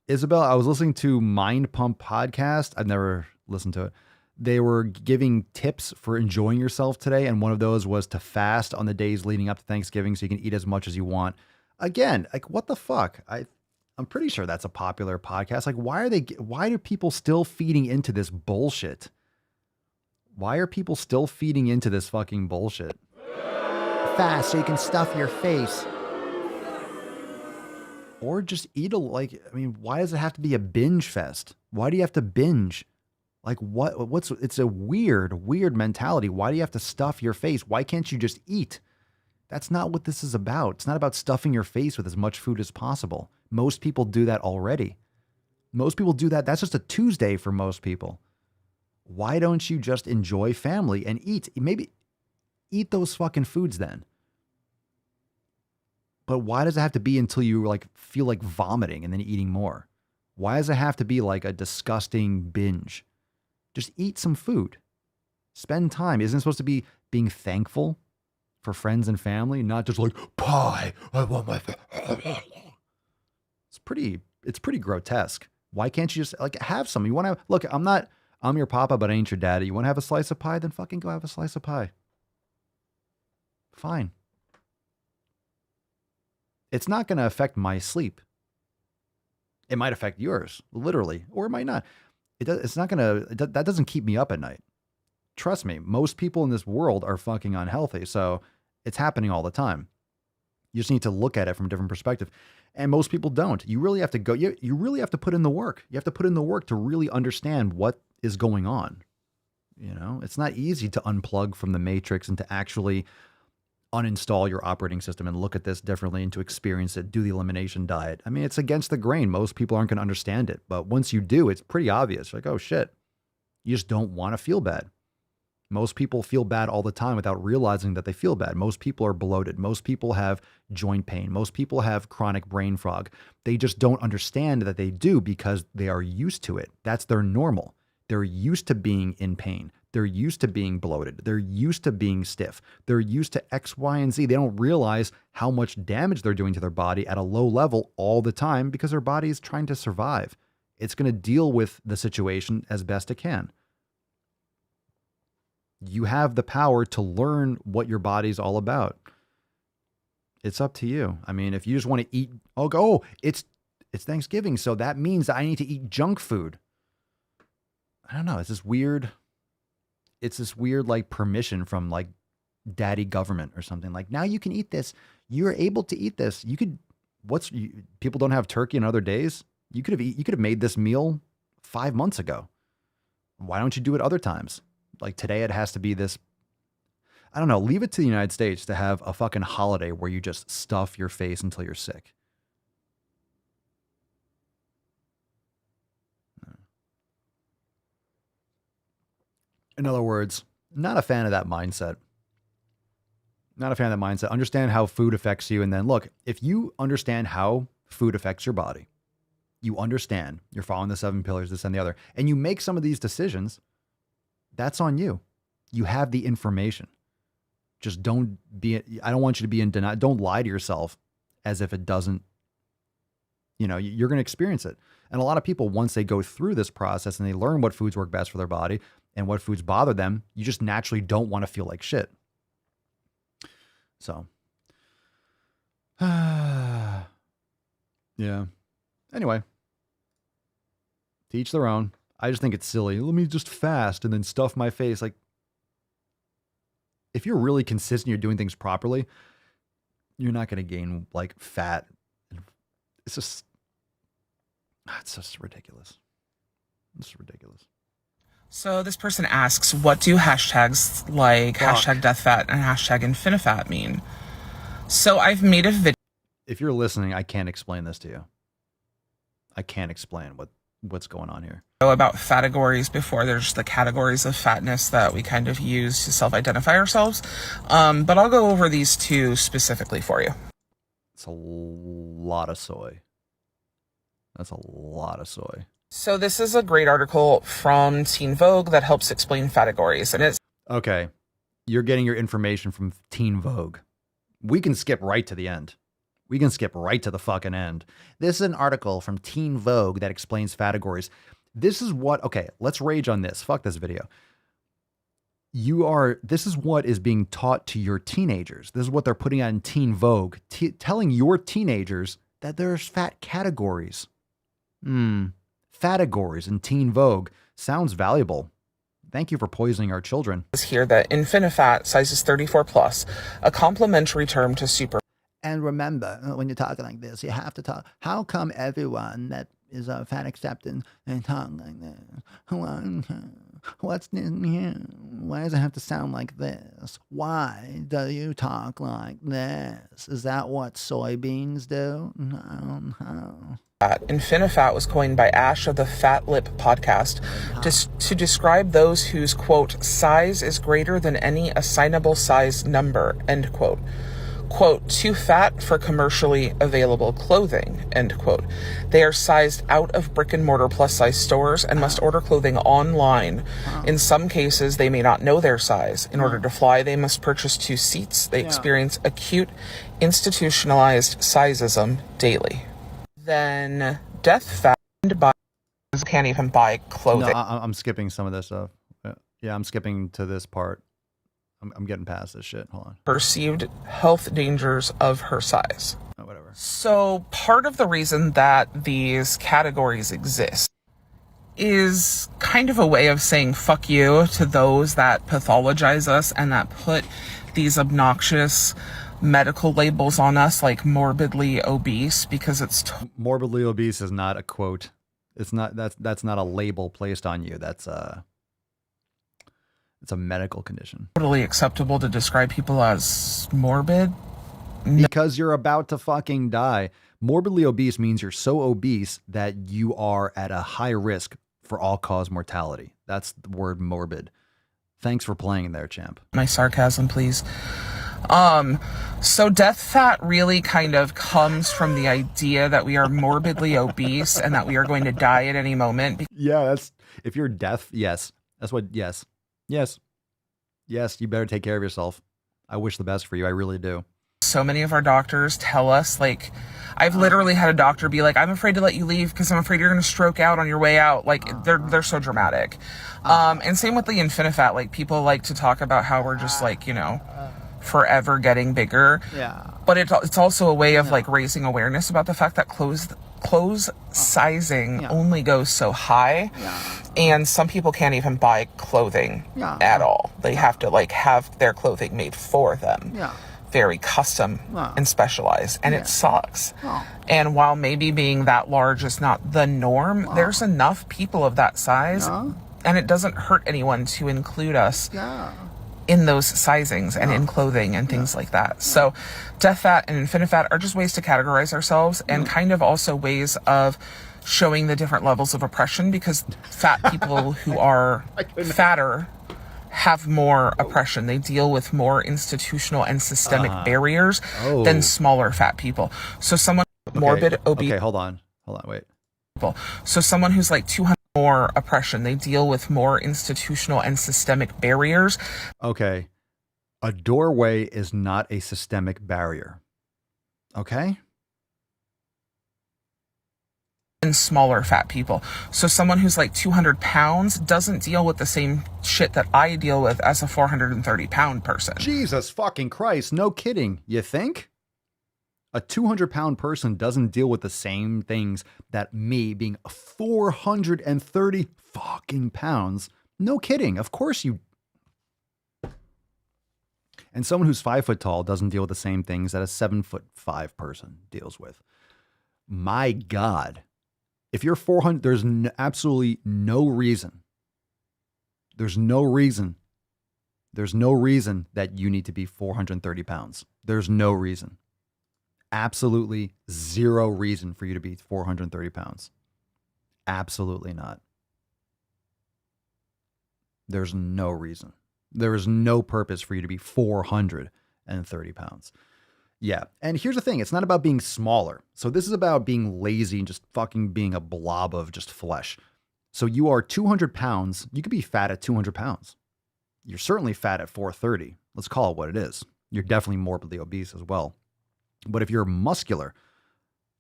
Isabel, I was listening to Mind Pump podcast. I've never listened to it. They were giving tips for enjoying yourself today, and one of those was to fast on the days leading up to Thanksgiving so you can eat as much as you want. Again, like, what the fuck? I'm pretty sure that's a popular podcast. Like, why are people still feeding into this bullshit? Why are people still feeding into this fucking bullshit? Fast so you can stuff your face. Or just eat why does it have to be a binge fest? Why do you have to binge? Like, it's a weird mentality. Why do you have to stuff your face? Why can't you just eat? That's not what this is about. It's not about stuffing your face with as much food as possible. Most people do that already. Most people do that. That's just a Tuesday for most people. Why don't you just enjoy family and eat? Maybe eat those fucking foods then. But why does it have to be until you like feel like vomiting and then eating more? Why does it have to be like a disgusting binge? Just eat some food. Spend time. Isn't it supposed to be being thankful for friends and family, not just like pie? I want my. It's pretty grotesque. Why can't you just like have some? You want to look? I'm your papa, but I ain't your daddy. You want to have a slice of pie? Then fucking go have a slice of pie. Fine. It's not going to affect my sleep. It might affect yours, literally, or it might not. It's not going to, that doesn't keep me up at night. Trust me, most people in this world are fucking unhealthy, so it's happening all the time. You just need to look at it from a different perspective. And most people don't. You really have to go, you really have to put in the work. You have to put in the work to really understand what is going on. You know, it's not easy to unplug from the matrix and to actually uninstall your operating system and look at this differently and to experience it, do the elimination diet. I mean, it's against the grain. Most people aren't going to understand it. But once you do, it's pretty obvious. Like, oh shit, you just don't want to feel bad. Most people feel bad all the time without realizing that they feel bad. Most people are bloated. Most people have joint pain. Most people have chronic brain fog. They just don't understand that they do because they are used to it. That's their normal. They're used to being in pain. They're used to being bloated. They're used to being stiff. They're used to X, Y, and Z. They don't realize how much damage they're doing to their body at a low level all the time because their body is trying to survive. It's going to deal with the situation as best it can. You have the power to learn what your body's all about. It's up to you. I mean, if you just want to eat, it's Thanksgiving, so that means that I need to eat junk food. I don't know. It's this weird it's this weird like permission from like daddy government or something. Like, now you can eat this. You're able to eat this. You could, people don't have turkey on other days. You could have made this meal 5 months ago. Why don't you do it other times? Like today it has to be this. I don't know. Leave it to the United States to have a fucking holiday where you just stuff your face until you're sick. In other words, not a fan of that mindset. Not a fan of that mindset. Understand how food affects you. And then look, if you understand how food affects your body, you understand you're following the 7 pillars, this and the other, and you make some of these decisions, that's on you. You have the information. Just I don't want you to be in denial. Don't lie to yourself as if it doesn't, you're going to experience it. And a lot of people, once they go through this process and they learn what foods work best for their body and what foods bother them, you just naturally don't want to feel like shit. So, yeah. Anyway, to each their own. I just think it's silly. Let me just fast and then stuff my face. Like, if you're really consistent, you're doing things properly, you're not going to gain like fat. It's just ridiculous. It's ridiculous. So this person asks, what do hashtags like hashtag death fat and hashtag infinifat mean? So I've made a video. If you're listening, I can't explain this to you. I can't explain what's going on here. About categories before. There's the categories of fatness that we kind of use to self-identify ourselves. But I'll go over these two specifically for you. It's a lot of soy. That's a lot of soy. So this is a great article from Teen Vogue that helps explain categories. And it's okay. You're getting your information from Teen Vogue. We can skip right to the end. We can skip right to the fucking end. This is an article from Teen Vogue that explains categories. This is what, okay, let's rage on this. Fuck this video. This is what is being taught to your teenagers. This is what they're putting out in Teen Vogue, telling your teenagers that there's fat categories. Categories in Teen Vogue. Sounds valuable. Thank you for poisoning our children. Here that infinifat, sizes 34 plus, a complimentary term to super. And remember, when you're talking like this, you have to talk. How come everyone that is fat acceptance and talk like this? What's in here? Why does it have to sound like this? Why do you talk like this? Is that what soybeans do? No. Infinifat was coined by Ash of the Fat Lip podcast to describe those whose, quote, size is greater than any assignable size number, end quote. Quote, too fat for commercially available clothing, end quote. They are sized out of brick and mortar plus size stores and must order clothing online. In some cases, they may not know their size. In order to fly, they must purchase 2 seats. They experience acute institutionalized sizeism daily. Then death fat can't even buy clothing. No, I'm skipping some of this stuff. Yeah, I'm skipping to this part. I'm getting past this shit. Hold on. Perceived health dangers of her size. Oh, whatever. So part of the reason that these categories exist is kind of a way of saying fuck you to those that pathologize us and that put these obnoxious medical labels on us, like morbidly obese, because it's morbidly obese is not a quote. It's not, that's not a label placed on you. It's a medical condition. Totally acceptable to describe people as morbid. Because you're about to fucking die. Morbidly obese means you're so obese that you are at a high risk for all-cause mortality. That's the word morbid. Thanks for playing there, champ. My sarcasm, please. So death fat really kind of comes from the idea that we are morbidly obese and that we are going to die at any moment. Yeah, that's, if you're deaf, yes. That's what, yes. Yes, you better take care of yourself. I wish the best for you. I really do. So many of our doctors tell us, like, I've literally had a doctor be like, I'm afraid to let you leave because I'm afraid you're going to stroke out on your way out. Like, they're so dramatic. And same with the infinifat. Like, people like to talk about how we're just like, forever getting bigger. Yeah. But it's also a way of like raising awareness about the fact that clothes sizing only goes so high, and some people can't even buy clothing at all. They have to like have their clothing made for them. Very custom and specialized, and it sucks. And while maybe being that large is not the norm, there's enough people of that size, and it doesn't hurt anyone to include us in those sizings and in clothing and things like that. So death fat and infinite-fat are just ways to categorize ourselves, and kind of also ways of showing the different levels of oppression, because fat people who are fatter have more oppression. They deal with more institutional and systemic barriers than smaller fat people. So someone morbid, obese. Okay, hold on, wait. So someone who's like 200 more oppression. They deal with more institutional and systemic barriers. Okay, a doorway is not a systemic barrier. Okay. And smaller fat people. So someone who's like 200 pounds doesn't deal with the same shit that I deal with as a 430 pound person. Jesus fucking Christ. No kidding. You think? A 200-pound person doesn't deal with the same things that me being 430 fucking pounds. No kidding. Of course you. And someone who's 5 foot tall doesn't deal with the same things that a 7'5" person deals with. My God. If you're 400, there's absolutely no reason. There's no reason that you need to be 430 pounds. There's no reason. Absolutely zero reason for you to be 430 pounds. Absolutely not. There's no reason. There is no purpose for you to be 430 pounds. Yeah. And here's the thing. It's not about being smaller. So this is about being lazy and just fucking being a blob of just flesh. So you are 200 pounds. You could be fat at 200 pounds. You're certainly fat at 430. Let's call it what it is. You're definitely morbidly obese as well. But if you're muscular,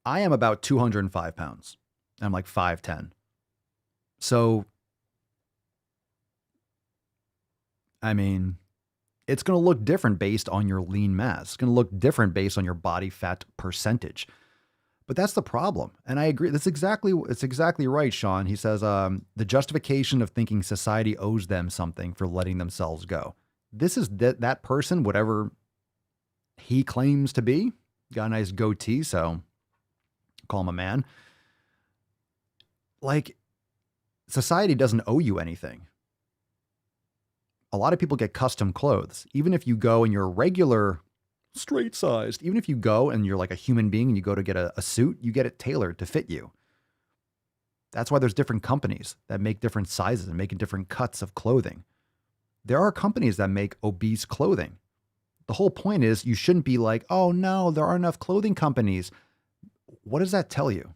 I am about 205 pounds. I'm like 5'10". So, I mean, it's going to look different based on your lean mass. It's going to look different based on your body fat percentage. But that's the problem. And I agree. It's exactly right, Sean. He says, the justification of thinking society owes them something for letting themselves go. This is that person, whatever he claims to be, got a nice goatee, so call him a man. Like, society doesn't owe you anything. A lot of people get custom clothes. Even if you go and you're regular, straight sized, even if you go and you're like a human being and you go to get a suit, you get it tailored to fit you. That's why there's different companies that make different sizes and make different cuts of clothing. There are companies that make obese clothing. The whole point is you shouldn't be like, oh no, there aren't enough clothing companies. What does that tell you?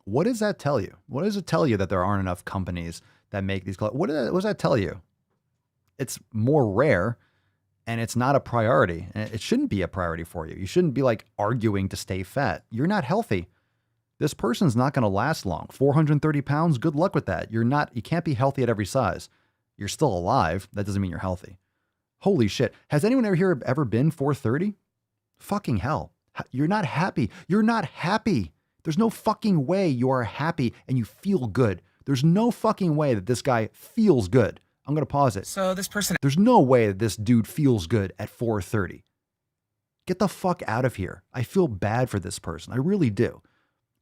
What does that tell you? What does it tell you that there aren't enough companies that make these clothes? What does that tell you? It's more rare and it's not a priority. And it shouldn't be a priority for you. You shouldn't be like arguing to stay fat. You're not healthy. This person's not going to last long. 430 pounds, good luck with that. You can't be healthy at every size. You're still alive. That doesn't mean you're healthy. Holy shit. Has anyone here ever been 430? Fucking hell. You're not happy. You're not happy. There's no fucking way you are happy and you feel good. There's no fucking way that this guy feels good. I'm going to pause it. So this person... There's no way that this dude feels good at 430. Get the fuck out of here. I feel bad for this person. I really do.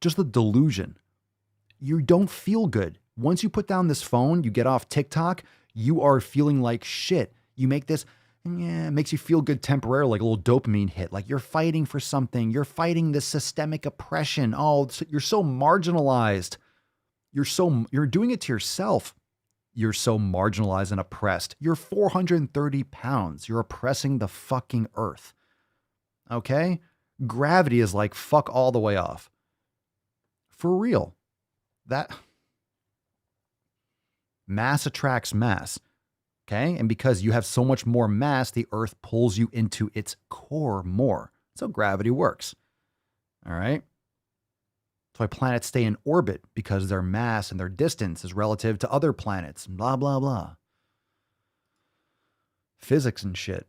Just the delusion. You don't feel good. Once you put down this phone, you get off TikTok, you are feeling like shit. You make this, it makes you feel good temporarily, like a little dopamine hit. Like you're fighting for something. You're fighting this systemic oppression. Oh, you're so marginalized. You're doing it to yourself. You're so marginalized and oppressed. You're 430 pounds. You're oppressing the fucking earth. Okay? Gravity is like fuck all the way off. For real. That mass attracts mass. Okay? And because you have so much more mass, the earth pulls you into its core more. That's how gravity works. All right? That's why planets stay in orbit, because their mass and their distance is relative to other planets. Blah, blah, blah. Physics and shit.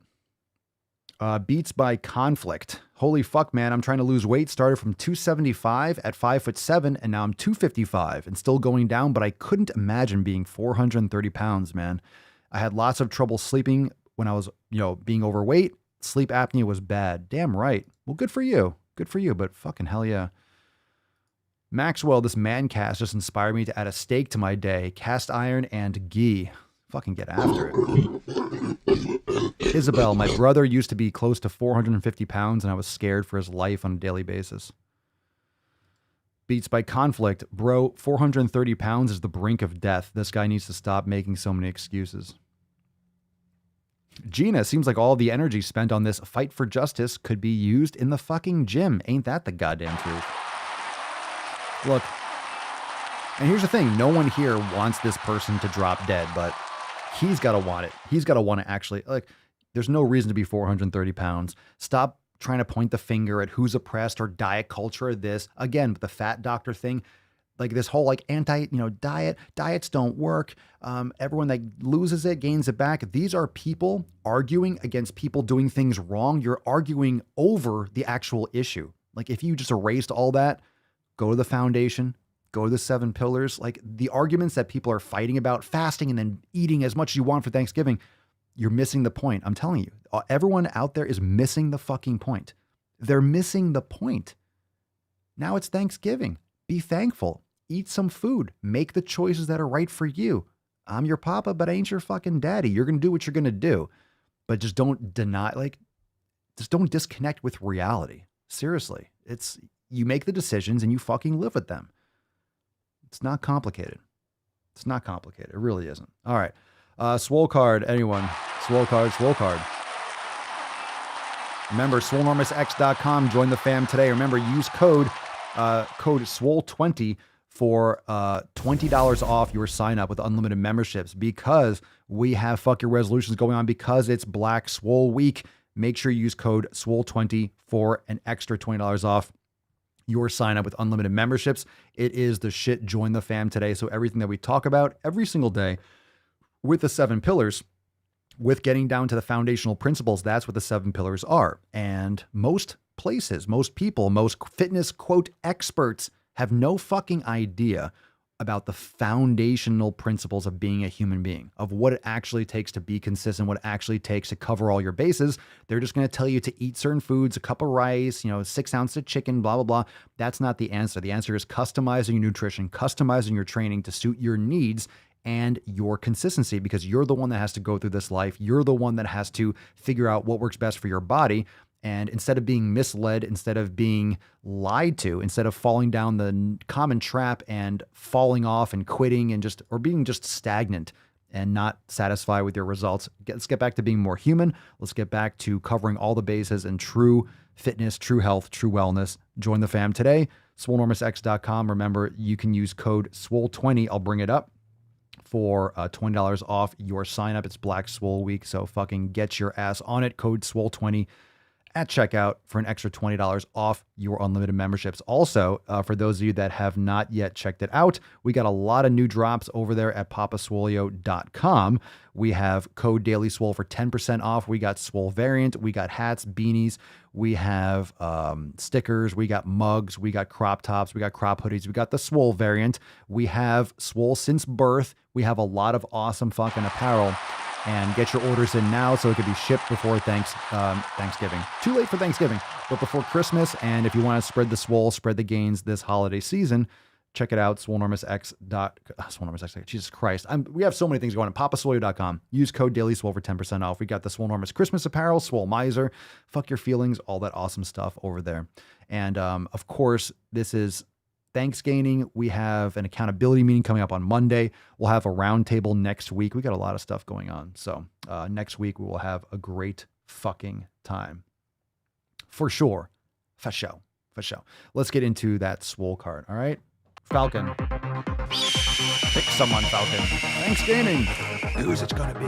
Beats by conflict. Holy fuck, man. I'm trying to lose weight. Started from 275 at 5'7", and now I'm 255 and still going down, but I couldn't imagine being 430 pounds, man. I had lots of trouble sleeping when I was, being overweight. Sleep apnea was bad. Damn right. Well, good for you. Good for you, but fucking hell yeah. Maxwell, this man cast just inspired me to add a steak to my day. Cast iron and ghee. Fucking get after it. Isabel, my brother used to be close to 450 pounds and I was scared for his life on a daily basis. Beats by conflict. Bro, 430 pounds is the brink of death. This guy needs to stop making so many excuses. Gina, seems like all the energy spent on this fight for justice could be used in the fucking gym. Ain't that the goddamn truth? Look, and here's the thing. No one here wants this person to drop dead, but he's got to want it. He's got to want to actually, there's no reason to be 430 pounds. Stop trying to point the finger at who's oppressed or diet culture or this. Again, the fat doctor thing, this whole diets don't work. Everyone that loses it gains it back. These are people arguing against people doing things wrong. You're arguing over the actual issue. If you just erased all that, go to the foundation, go to the 7 pillars, the arguments that people are fighting about, fasting and then eating as much as you want for Thanksgiving, you're missing the point. I'm telling you, everyone out there is missing the fucking point. They're missing the point. Now it's Thanksgiving. Be thankful. Eat some food. Make the choices that are right for you. I'm your papa, but I ain't your fucking daddy. You're going to do what you're going to do. But just don't deny, just don't disconnect with reality. Seriously. You make the decisions and you fucking live with them. It's not complicated. It's not complicated. It really isn't. All right. Swole card, anyone? Swole card, Swole card. Remember, SwoleNormousX.com. Join the fam today. Remember, use code SWOLE20 for $20 off your sign up with unlimited memberships, because we have fuck your resolutions going on, because it's Black Swole Week. Make sure you use code SWOLE20 for an extra $20 off your sign up with unlimited memberships. It is the shit. Join the fam today. So everything that we talk about every single day with the 7 pillars, with getting down to the foundational principles, that's what the 7 pillars are. And most places, most people, most fitness quote experts have no fucking idea about the foundational principles of being a human being, of what it actually takes to be consistent, what it actually takes to cover all your bases. They're just going to tell you to eat certain foods, a cup of rice, 6 ounces of chicken, blah, blah, blah. That's not the answer. The answer is customizing your nutrition, customizing your training to suit your needs and your consistency, because you're the one that has to go through this life. You're the one that has to figure out what works best for your body. And instead of being misled, instead of being lied to, instead of falling down the common trap and falling off and quitting and being just stagnant and not satisfied with your results, let's get back to being more human. Let's get back to covering all the bases and true fitness, true health, true wellness. Join the fam today. SwoleNormousX.com. Remember, you can use code SWOLE20. I'll bring it up for $20 off your sign up. It's Black Swole Week, so fucking get your ass on it. Code SWOLE20 at checkout for an extra $20 off your unlimited memberships. Also, for those of you that have not yet checked it out, we got a lot of new drops over there at papaswolio.com. We have code DailySwole for 10% off. We got Swole variant. We got hats, beanies. We have stickers. We got mugs. We got crop tops. We got crop hoodies. We got the Swole variant. We have Swole since birth. We have a lot of awesome fucking apparel. And get your orders in now so it could be shipped before Thanksgiving. Too late for Thanksgiving, but before Christmas. And if you want to spread the swole, spread the gains this holiday season, check it out. SwoleNormousX. Jesus Christ. We have so many things going on. papaswolio.com. Use code DailySwole for 10% off. We got the Swole Enormous Christmas apparel, Swole Miser, fuck your feelings, all that awesome stuff over there. And of course, this is ThanksGAINING. We have an accountability meeting coming up on Monday. We'll have a roundtable next week. We got a lot of stuff going on. So next week we will have a great fucking time. For sure. For sure. For sure. Let's get into that Swole card. All right. Falcon. Pick someone, Falcon. ThanksGAINING. Who's it going to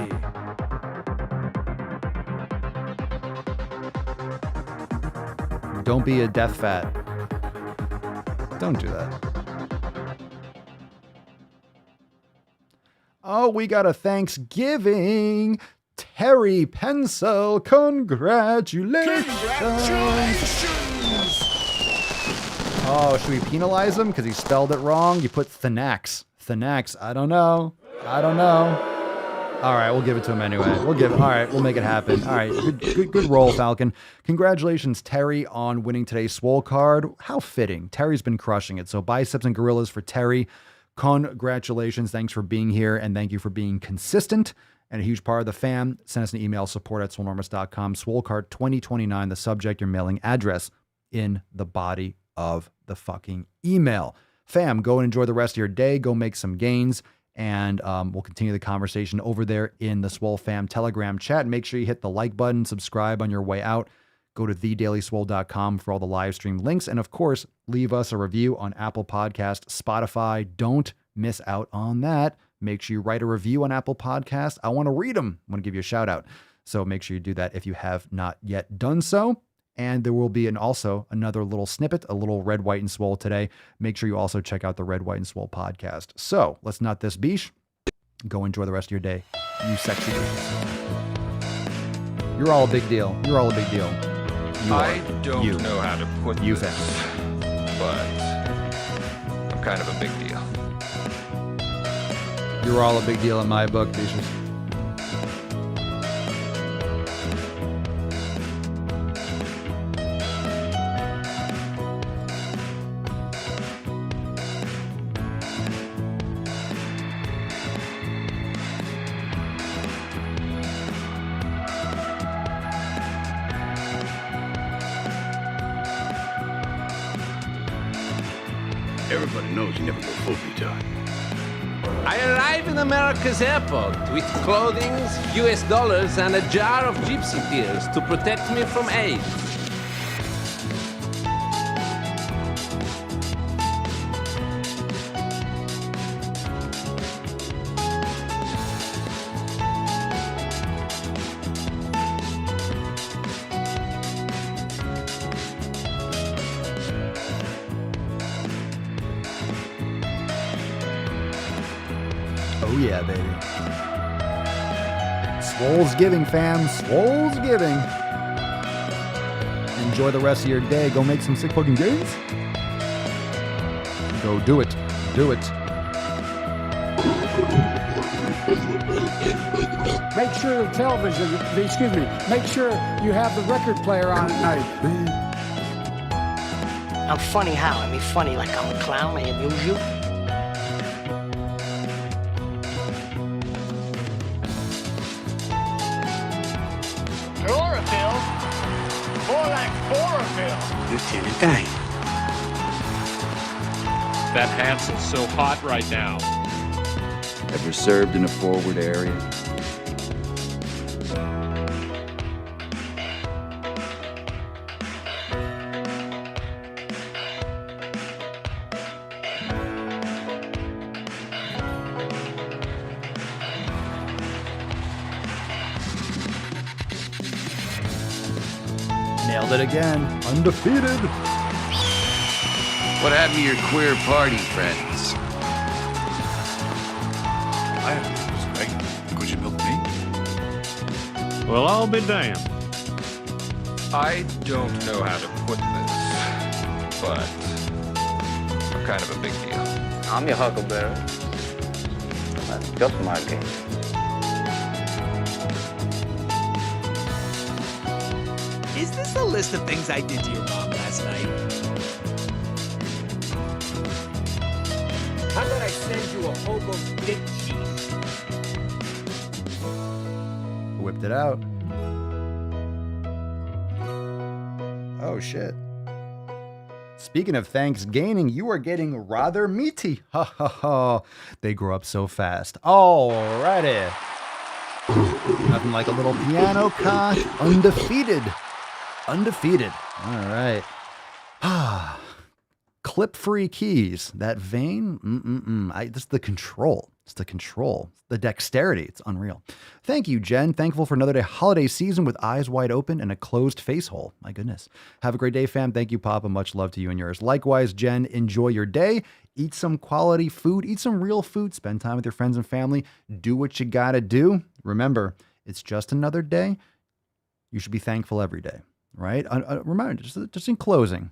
be? Don't be a death fat. Don't do that. Oh, we got a Thanksgiving. Terry Pencil. Congratulations. Oh, should we penalize him because he spelled it wrong? You put Thanax. I don't know. All right, we'll give it to him anyway. All right, we'll make it happen. All right, good roll, Falcon. Congratulations, Terry, on winning today's Swole card. How fitting. Terry's been crushing it. So biceps and gorillas for Terry. Congratulations. Thanks for being here, and thank you for being consistent and a huge part of the fam. Send us an email, support@swolenormous.com. Swole card 2029, the subject, your mailing address in the body of the fucking email. Fam, go and enjoy the rest of your day. Go make some gains. And we'll continue the conversation over there in the SwoleFam Telegram chat. Make sure you hit the like button, subscribe on your way out. Go to thedailyswole.com for all the live stream links. And of course, leave us a review on Apple Podcast, Spotify. Don't miss out on that. Make sure you write a review on Apple Podcast. I want to read them. I want to give you a shout out. So make sure you do that if you have not yet done so. And there will be also another little snippet, a little Red, White, and Swole today. Make sure you also check out the Red, White, and Swole podcast. So let's not this beesh. Go enjoy the rest of your day, you sexy bitches. You're all a big deal. I don't know how to put you this, but I'm kind of a big deal. You're all a big deal in my book, bitches. Everybody knows you never go full retard. I arrive in America's airport with clothing, US dollars, and a jar of gypsy tears to protect me from AIDS. Oh yeah, baby. Swole's giving, fam. Swole's giving. Enjoy the rest of your day. Go make some sick fucking gains. Go do it. Make sure the television, make sure you have the record player on at night. I'm funny how? I mean funny like I'm a clown, I amuse you? Chlorophyll? More like chlorophyll. Lieutenant Dan. That Hansel's so hot right now. Ever served in a forward area? Nailed it again. Undefeated. What happened to your queer party friends? I was great. Could you milk me? Well, I'll be damned. I don't know how to put this, but I'm kind of a big deal. I'm your huckleberry. That's just my game. Is this a list of things I did to your mom last night? How about I send you a hobo's dick cheese? Whipped it out. Oh, shit. Speaking of ThanksGAINING, you are getting rather meaty. Ha ha ha. They grow up so fast. Alrighty. Nothing like a little piano cock. Undefeated. Undefeated. All right. Clip-free keys. That vein? This is the control. It's the control. The dexterity. It's unreal. Thank you, Jen. Thankful for another day holiday season with eyes wide open and a closed face hole. My goodness. Have a great day, fam. Thank you, Papa. Much love to you and yours. Likewise, Jen. Enjoy your day. Eat some quality food. Eat some real food. Spend time with your friends and family. Do what you gotta do. Remember, It's just another day. You should be thankful every day, right? A reminder, just in closing,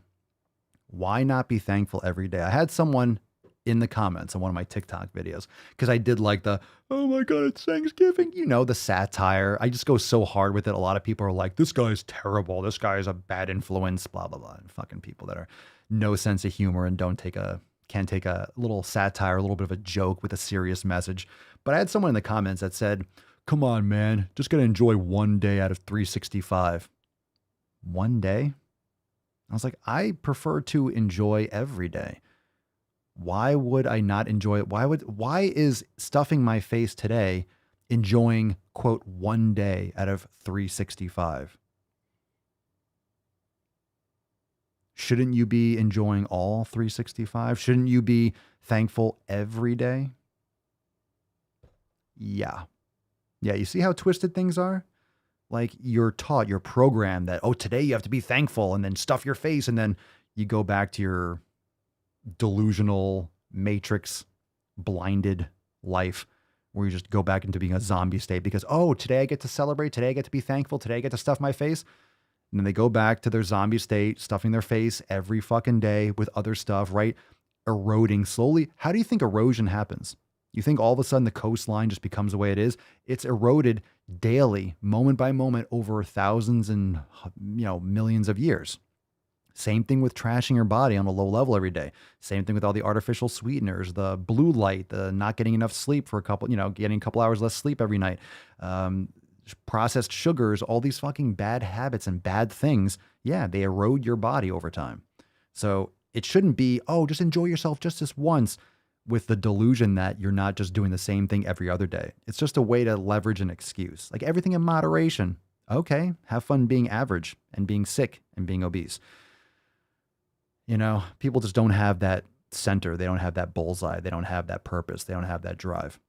why not be thankful every day? I had someone in the comments on one of my TikTok videos, because I did like the, oh my God, it's Thanksgiving. You know, the satire. I just go so hard with it. A lot of people are like, this guy's terrible. This guy is a bad influence, blah, blah, blah. And fucking people that are no sense of humor and can't take a little satire, a little bit of a joke with a serious message. But I had someone in the comments that said, come on, man, just got to enjoy one day out of 365. One day? I was like, I prefer to enjoy every day. Why would I not enjoy it? Why is stuffing my face today enjoying, quote, one day out of 365? Shouldn't you be enjoying all 365? Shouldn't you be thankful every day? Yeah. Yeah, you see how twisted things are? Like you're taught, you're programmed that, oh, today you have to be thankful and then stuff your face, and then you go back to your delusional matrix blinded life where you just go back into being a zombie state because, oh, today I get to celebrate, today I get to be thankful, today I get to stuff my face. And then they go back to their zombie state, stuffing their face every fucking day with other stuff, right? Eroding slowly. How do you think erosion happens? You think all of a sudden the coastline just becomes the way it is? It's eroded daily, moment by moment, over thousands and millions of years. Same thing with trashing your body on a low level every day. Same thing with all the artificial sweeteners, the blue light, the not getting enough sleep for getting a couple hours less sleep every night, processed sugars, all these fucking bad habits and bad things. Yeah, they erode your body over time. So it shouldn't be, oh, just enjoy yourself just this once with the delusion that you're not just doing the same thing every other day. It's just a way to leverage an excuse. Like everything in moderation. Okay, have fun being average and being sick and being obese. You know, people just don't have that center. They don't have that bullseye. They don't have that purpose. They don't have that drive.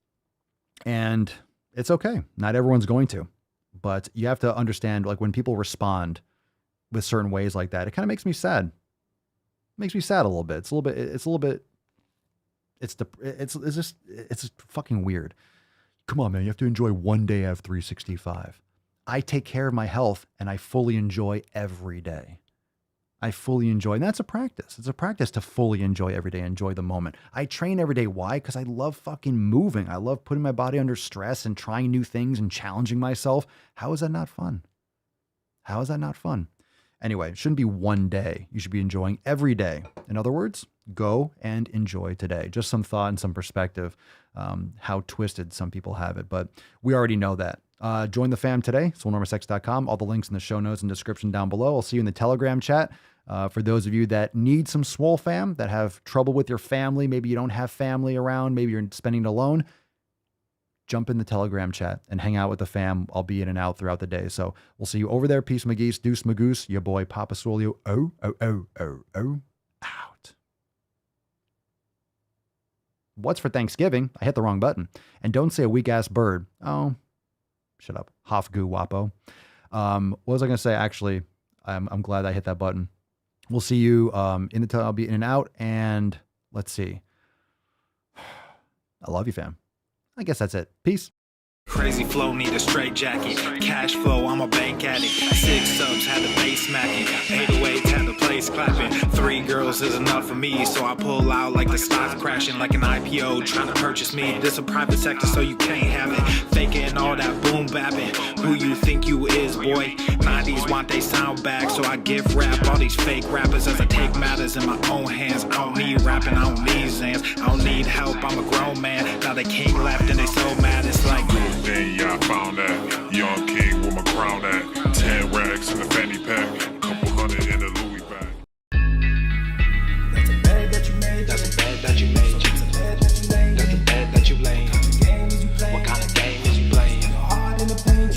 And it's okay. Not everyone's going to. But you have to understand, like when people respond with certain ways like that, it kind of makes me sad. It makes me sad a little bit. It's just fucking weird. Come on, man. You have to enjoy one day out of 365. I take care of my health and I fully enjoy every day. I fully enjoy, and that's a practice. It's a practice to fully enjoy every day, enjoy the moment. I train every day. Why? Because I love fucking moving. I love putting my body under stress and trying new things and challenging myself. How is that not fun? How is that not fun? Anyway, it shouldn't be one day. You should be enjoying every day. In other words, go and enjoy today. Just some thought and some perspective, how twisted some people have it. But we already know that. Join the fam today, SwoleNormaSex.com. All the links in the show notes and description down below. I'll see you in the Telegram chat. For those of you that need some Swole fam, that have trouble with your family, maybe you don't have family around, maybe you're spending it alone, jump in the Telegram chat and hang out with the fam. I'll be in and out throughout the day. So we'll see you over there. Peace, McGeese, Deuce, Magoose, your boy, Papa Swole. Out. What's for Thanksgiving? I hit the wrong button. And don't say a weak-ass bird. Oh, shut up. Hofgoo Wapo. What was I going to say? Actually, I'm glad I hit that button. We'll see you in the I'll be in and out. And let's see. I love you, fam. I guess that's it. Peace. Crazy flow, need a straight jacket. Cash flow, I'm a bank addict. 6 subs, had the bass smacking. 808s, had the place clapping. 3 girls is enough for me, so I pull out like the stock crashing. Like an IPO, trying to purchase me. This a private sector, so you can't have it. Faking all that boom bapping. Who you think you is, boy? 90s want they sound back, so I give rap all these fake rappers as I take matters in my own hands. I don't need rapping, I don't need Zans. I don't need help, I'm a grown man. Now they king left and they so mad, it's like... Then yeah, I found that young king with my crown at 10 racks in the fanny pack, couple hundred in the Louis bag. That's a bag that you made. That's a bag that you made. That's a bag that you made. That's a bag that you laid. What kind of game is you playing? We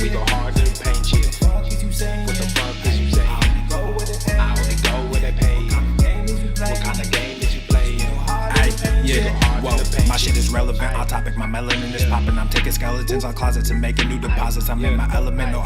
go hard in the paint, yeah. What the fuck is you saying? I only go where they pay. What kind of game is you playing? Ay, yeah, whoa, my shit is relevant. On topic, my melanin is popping. I'm taking skeletons on closets and making new deposits. I'm in my element. No